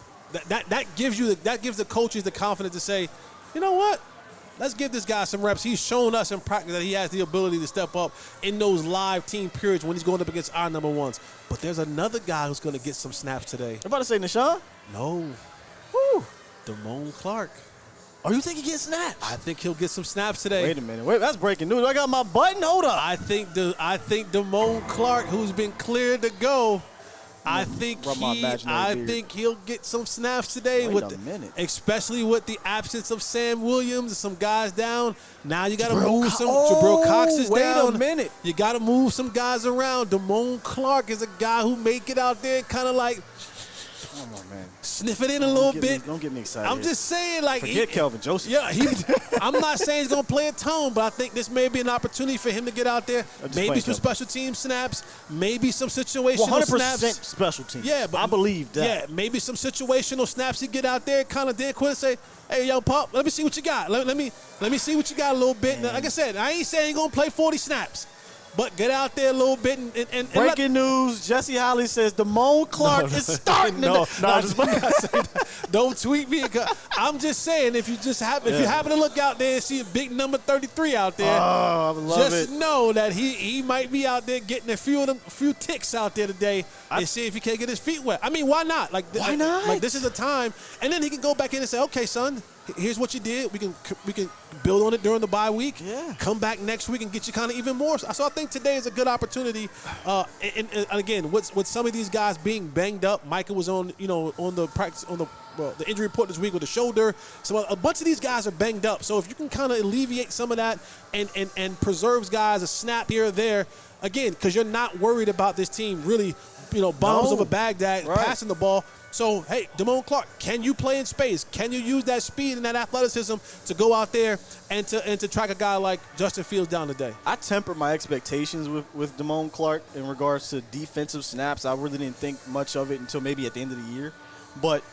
That gives the coaches the confidence to say, you know what? Let's give this guy some reps. He's shown us in practice that he has the ability to step up in those live team periods when he's going up against our number ones. But there's another guy who's going to get some snaps today. I'm about to say Nashawn? No. Woo. Damone Clark. Oh, you think he gets snaps? I think he'll get some snaps today. Wait a minute. Wait, that's breaking news. I got my button. Hold up. I think Damone Clark, who's been cleared to go, I think he'll get some snaps today. Wait a minute. Especially with the absence of Sam Williams and some guys down. Now you got to move some. Jabril Cox is down. Wait a minute. You got to move some guys around. Damone Clark is a guy who may get out there and kind of like come on, man. Sniff it in a little bit. Don't get me excited. I'm just saying, like, forget Kelvin Joseph. Yeah, I'm not saying he's gonna play a tone, but I think this may be an opportunity for him to get out there. Maybe some special team snaps, maybe some situational 100% snaps. special teams. Yeah, but I believe that. Yeah, maybe some situational snaps. He get out there, kind of Dan Quinn say, "Hey, young pup, let me see what you got. Let me see what you got a little bit." Now, like I said, I ain't saying he's gonna play 40 snaps. But get out there a little bit and breaking news: Jesse Holley says Damone Clark is starting. Don't tweet me. I'm just saying, if you happen to look out there and see a big number 33 out there, just know that he might be out there getting a few ticks out there today and see if he can't get his feet wet. I mean, why not? Why not? Like, this is a time, and then he can go back in and say, "Okay, son, here's what you did. We can build on it during the bye week. Yeah. Come back next week and get you kind of even more." So I think today is a good opportunity. And again, with some of these guys being banged up, Micah was on the injury report this week with the shoulder. So a bunch of these guys are banged up. So if you can kind of alleviate some of that and preserves guys a snap here or there, again, because you're not worried about this team really, bombs over Baghdad, passing the ball. So, hey, Damone Clark, can you play in space? Can you use that speed and that athleticism to go out there and to track a guy like Justin Fields down today? I tempered my expectations with Damone Clark in regards to defensive snaps. I really didn't think much of it until maybe at the end of the year. But,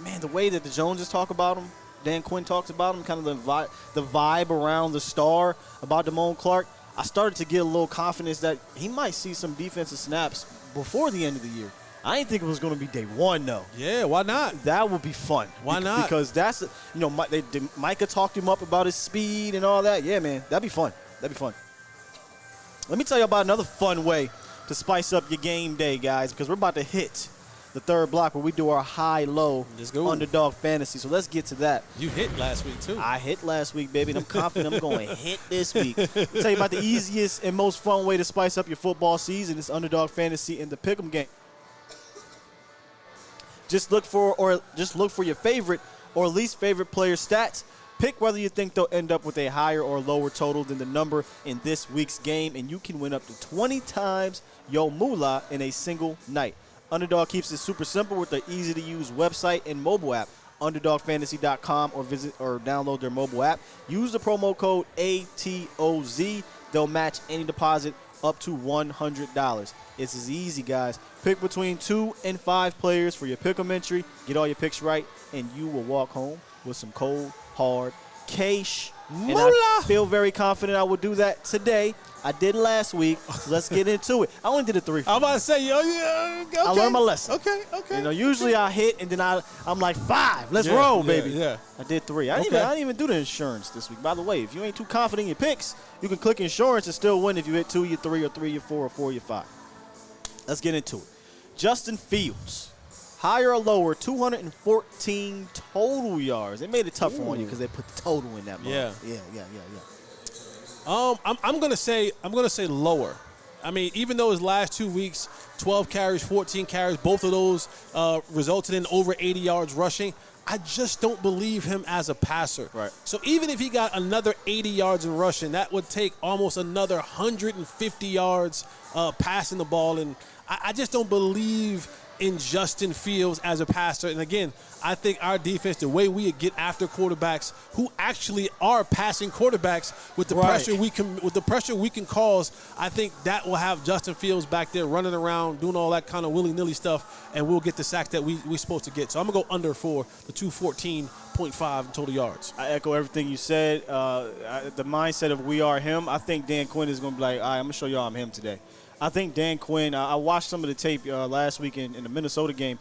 man, the way that the Joneses talk about him, Dan Quinn talks about him, kind of the vibe around the star about Damone Clark, I started to get a little confidence that he might see some defensive snaps before the end of the year. I didn't think it was going to be day one, though. Yeah, why not? That would be fun. Why not? Because that's, Micah talked him up about his speed and all that. Yeah, man, that'd be fun. That'd be fun. Let me tell you about another fun way to spice up your game day, guys, because we're about to hit the third block where we do our high-low underdog fantasy. So let's get to that. You hit last week, too. I hit last week, baby, and I'm confident I'm going to hit this week. I'll tell you about the easiest and most fun way to spice up your football season. It's underdog fantasy in the pick'em game. Just look for your favorite or least favorite player stats Pick whether you think they'll end up with a higher or lower total than the number in this week's game, and you can win up to 20 times your moolah in a single night. Underdog keeps it super simple with their easy-to-use website and mobile app. UnderdogFantasy.com or visit or download their mobile app. Use the promo code ATOZ. They'll match any deposit up to $100. It's as easy, guys. Pick between 2 and 5 players for your pick'em entry. Get all your picks right, and you will walk home with some cold, hard cash. And I feel very confident I will do that today. I did last week. So let's get into it. I only did it 3. I'm about to say, okay. I learned my lesson. Okay. You know, usually I hit and then I'm like 5. Let's roll, baby. Yeah. I did 3. I didn't even do the insurance this week. By the way, if you ain't too confident in your picks, you can click insurance and still win if you hit 2, you 3, or 3, you 4, or 4, you 5. Let's get into it. Justin Fields, higher or lower, 214 total yards. They made it tough on you because they put the total in that month. Yeah. I'm gonna say lower. I mean, even though his last 2 weeks, 12 carries, 14 carries, both of those resulted in over 80 yards rushing, I just don't believe him as a passer. Right. So even if he got another 80 yards in rushing, that would take almost another 150 yards passing the ball, and I just don't believe in Justin Fields as a passer. And again, I think our defense, the way we get after quarterbacks who actually are passing quarterbacks with the pressure we can cause, I think that will have Justin Fields back there running around, doing all that kind of willy-nilly stuff, and we'll get the sacks that we're supposed to get. So I'm going to go under for the 214.5 in total yards. I echo everything you said. The mindset of we are him, I think Dan Quinn is going to be like, all right, I'm going to show y'all I'm him today. I think Dan Quinn, I watched some of the tape last week in the Minnesota game.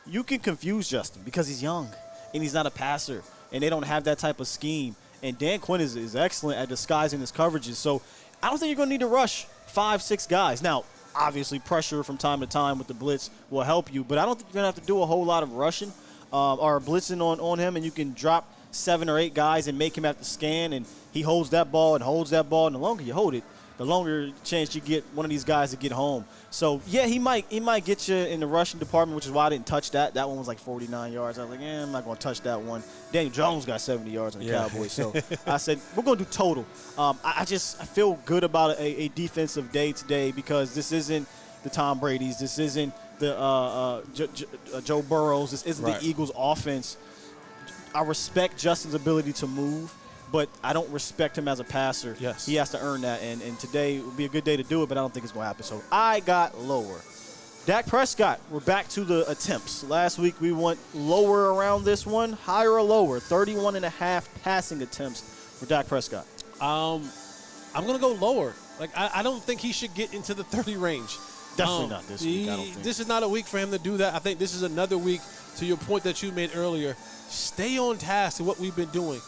You can confuse Justin because he's young and he's not a passer, and they don't have that type of scheme. And Dan Quinn is excellent at disguising his coverages. So I don't think you're going to need to rush 5, 6 guys. Now, obviously, pressure from time to time with the blitz will help you, but I don't think you're going to have to do a whole lot of rushing or blitzing on him, and you can drop 7 or 8 guys and make him have to scan, and he holds that ball, and the longer you hold it, the longer chance you get one of these guys to get home. So, yeah, he might get you in the rushing department, which is why I didn't touch that. That one was like 49 yards. I was like, I'm not going to touch that one. Daniel Jones got 70 yards on the Cowboys. So I said, we're going to do total. I feel good about a defensive day today because this isn't the Tom Brady's. This isn't the Joe Burrows. This isn't the Eagles' offense. I respect Justin's ability to move, but I don't respect him as a passer. Yes. He has to earn that, and today would be a good day to do it, but I don't think it's going to happen. So I got lower. Dak Prescott, we're back to the attempts. Last week we went lower around this one. Higher or lower, 31.5 passing attempts for Dak Prescott. I'm going to go lower. Like I don't think he should get into the 30 range. Definitely not this week, I don't think. This is not a week for him to do that. I think this is another week, to your point that you made earlier. Stay on task to what we've been doing.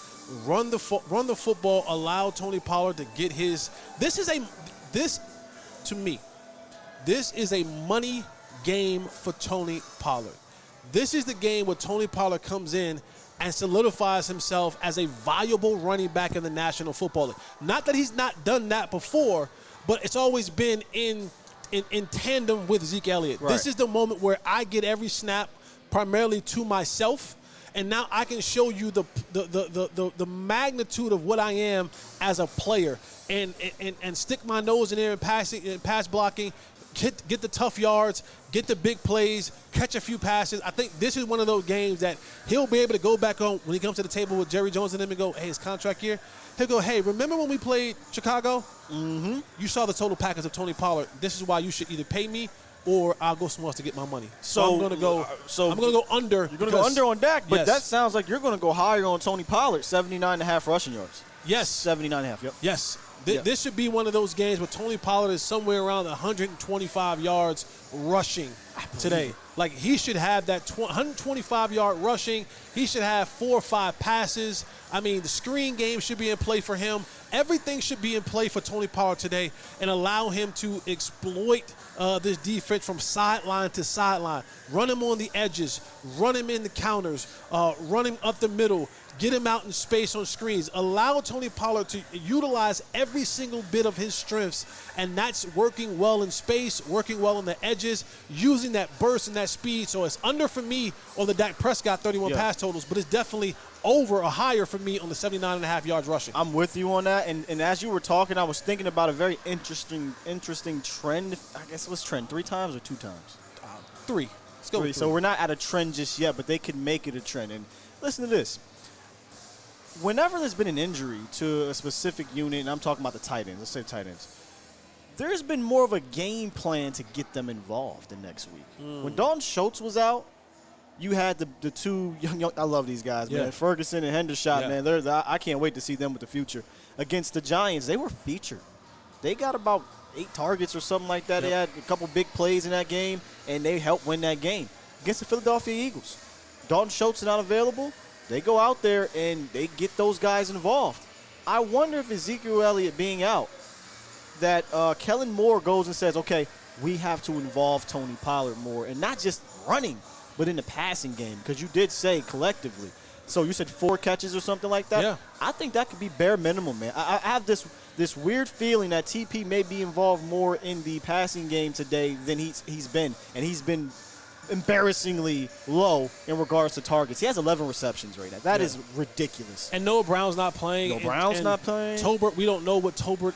Run the football. Allow Tony Pollard to get his. This is a money game for Tony Pollard. This is the game where Tony Pollard comes in and solidifies himself as a viable running back in the National Football League. Not that he's not done that before, but it's always been in tandem with Zeke Elliott. Right. This is the moment where I get every snap primarily to myself. And now I can show you the magnitude of what I am as a player, and stick my nose in there and pass blocking, get the tough yards, get the big plays, catch a few passes. I think this is one of those games that he'll be able to go back on when he comes to the table with Jerry Jones and them and go, hey, his contract here. He'll go, hey, remember when we played Chicago? Mm-hmm. You saw the total package of Tony Pollard. This is why you should either pay me or I'll go somewhere else to get my money. So I'm going to go. I'm going to go under. You're going to go under on Dak, but yes. That sounds like you're going to go higher on Tony Pollard, 79.5 rushing yards. Yes, 79.5. Yep. Yes. This should be one of those games where Tony Pollard is somewhere around 125 yards rushing today. Like, he should have that 125-yard rushing. He should have 4 or 5 passes. I mean, the screen game should be in play for him. Everything should be in play for Tony Pollard today and allow him to exploit this defense from sideline to sideline. Run him on the edges. Run him in the counters. Run him up the middle. Get him out in space on screens. Allow Tony Pollard to utilize every single bit of his strengths, and that's working well in space, working well on the edges, using that burst and that speed. So it's under for me on the Dak Prescott 31 pass totals, but it's definitely over or higher for me on the 79.5 yards rushing. I'm with you on that, and as you were talking, I was thinking about a very interesting trend. I guess it was trend 3 times or 2 times? 3. Let's go with 3. So we're not at a trend just yet, but they could make it a trend. And listen to this. Whenever there's been an injury to a specific unit, and I'm talking about the tight ends, let's say tight ends, there's been more of a game plan to get them involved the next week. When Dalton Schultz was out, you had the 2 young I love these guys, man. Ferguson and Hendershot, man. I can't wait to see them with the future. Against the Giants, they were featured. They got about 8 targets or something like that. They had a couple big plays in that game, and they helped win that game. Against the Philadelphia Eagles, Dalton Schultz is not available. They go out there and they get those guys involved. I wonder if Ezekiel Elliott being out, that Kellen Moore goes and says, okay, we have to involve Tony Pollard more, and not just running, but in the passing game, because you did say collectively. So you said 4 catches or something like that? Yeah. I think that could be bare minimum, man. I have this weird feeling that TP may be involved more in the passing game today than he's been, and he's been embarrassingly low in regards to targets. He has 11 receptions right now. That is ridiculous. And Noah Brown's not playing. No, Brown's not playing. Tolbert, we don't know what Tolbert,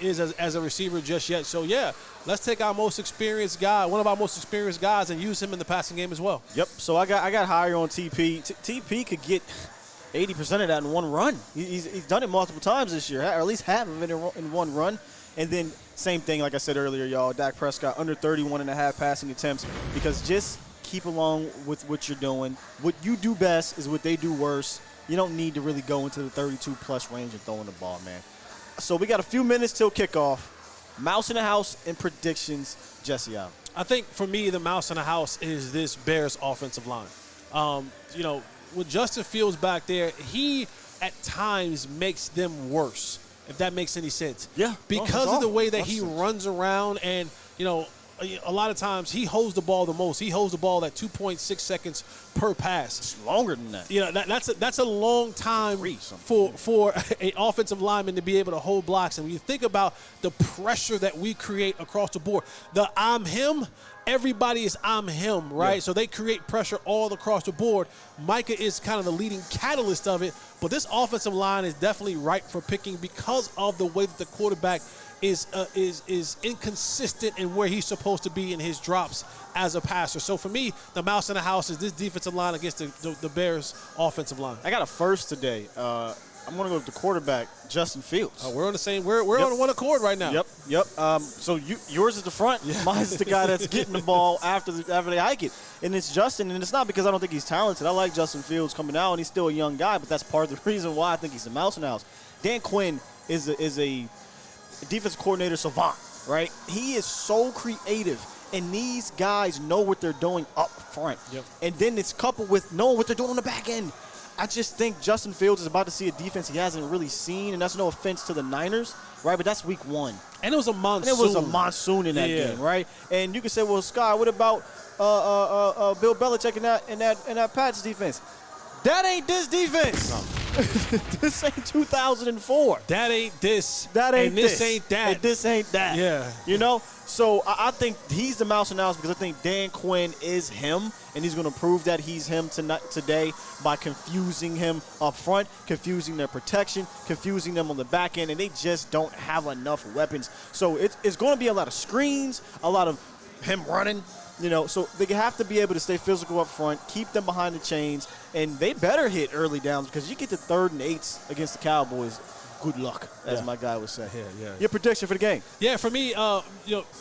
is as a receiver just yet. So let's take our most experienced guy, one of our most experienced guys, and use him in the passing game as well. Yep. So I got higher on TP. TP could get 80% of that in one run. He's done it multiple times this year, or at least half of it in one run. And then same thing, like I said earlier, y'all, Dak Prescott under 31.5 passing attempts, because just keep along with what you're doing. What you do best is what they do worse. You don't need to really go into the 32-plus range and throwing the ball, man. So we got a few minutes till kickoff. Mouse in the house and predictions, Jesse Allen. I think for me, the mouse in the house is this Bears offensive line. With Justin Fields back there, he at times makes them worse, if that makes any sense. Yeah. Because of the way that he runs around, and, a lot of times he holds the ball the most. He holds the ball at 2.6 seconds per pass. It's longer than that. That's a long time for an offensive lineman to be able to hold blocks. And when you think about the pressure that we create across the board, the I'm him, everybody is I'm him, right? Yeah. So they create pressure all across the board. Micah is kind of the leading catalyst of it, but this offensive line is definitely ripe for picking because of the way that the quarterback is inconsistent in where he's supposed to be in his drops as a passer. So for me, the mouse in the house is this defensive line against the Bears offensive line. I got a first today. I'm going to go with the quarterback, Justin Fields. We're on the same. We're on one accord right now. Yep. So yours is the front. Yeah. Mine's the guy that's getting the ball after they hike it. And it's Justin, and it's not because I don't think he's talented. I like Justin Fields coming out, and he's still a young guy, but that's part of the reason why I think he's the mouse in the house. Dan Quinn is a defensive coordinator savant, right? He is so creative, and these guys know what they're doing up front. Yep. And then it's coupled with knowing what they're doing on the back end. I just think Justin Fields is about to see a defense he hasn't really seen, and that's no offense to the Niners, right? But that's week 1. And it was a monsoon. And it was a monsoon in that game, right? And you can say, well, Sky, what about Bill Belichick in that Pats defense? That ain't this defense. No. This ain't 2004. That ain't this. That ain't and this. Ain't that. And this ain't that. Yeah. So I think he's the mouse in the house because I think Dan Quinn is him, and he's going to prove that he's him today by confusing him up front, confusing their protection, confusing them on the back end, and they just don't have enough weapons. So it's going to be a lot of screens, a lot of him running. So they have to be able to stay physical up front, keep them behind the chains, and they better hit early downs because you get to 3rd and 8s against the Cowboys. Good luck, as my guy would say. Yeah. Your prediction for the game? Yeah, for me,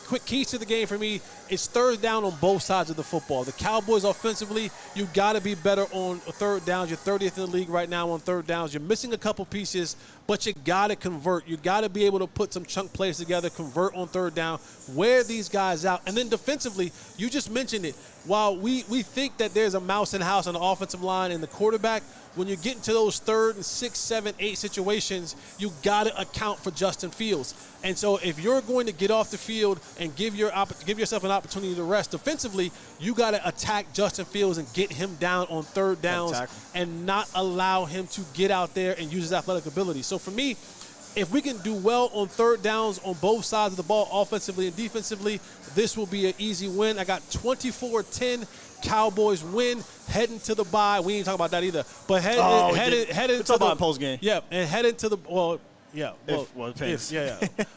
quick keys to the game for me is 3rd down on both sides of the football. The Cowboys offensively, you got to be better on 3rd downs. You're 30th in the league right now on 3rd downs. You're missing a couple pieces, but you got to convert. You got to be able to put some chunk plays together, convert on third down, wear these guys out. And then defensively, you just mentioned it. While we think that there's a mouse in the house on the offensive line and the quarterback, when you get into those 3rd and 6, 7, 8 situations, you got to account for Justin Fields. And so if you're going to get off the field and give yourself an opportunity to rest defensively, you got to attack Justin Fields and get him down on third downs and not allow him to get out there and use his athletic ability. So for me, if we can do well on third downs on both sides of the ball, offensively and defensively, this will be an easy win. I got 24-10. Cowboys win, heading to the bye. We ain't talking about that either. But heading to the post game. Yeah, and heading to the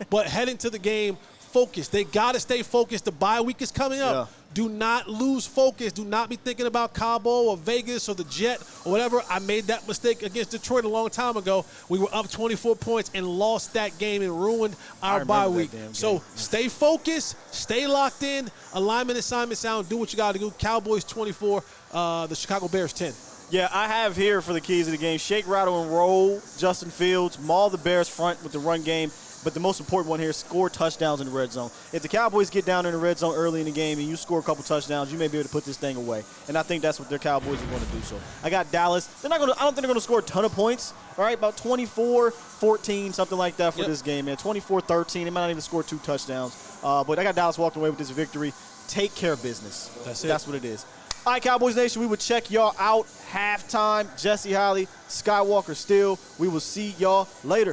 But heading to the game, focused. They got to stay focused. The bye week is coming up. Yeah. Do not lose focus. Do not be thinking about Cabo or Vegas or the Jet or whatever. I made that mistake against Detroit a long time ago. We were up 24 points and lost that game and ruined our bye week. So stay focused, stay locked in. Alignment, assignment, sound. Do what you got to do. Cowboys 24, the Chicago Bears 10. Yeah, I have here for the keys of the game. Shake, rattle, and roll Justin Fields. Maul the Bears front with the run game. But the most important one here is score touchdowns in the red zone. If the Cowboys get down in the red zone early in the game and you score a couple touchdowns, you may be able to put this thing away. And I think that's what their Cowboys are going to do. So I got Dallas. I don't think they're going to score a ton of points. All right, about 24-14, something like that for this game, man. 24-13. They might not even score 2 touchdowns. But I got Dallas walking away with this victory. Take care of business. That's what it is. All right, Cowboys Nation, we will check y'all out halftime. Jesse Holley, Skywalker Steele. We will see y'all later.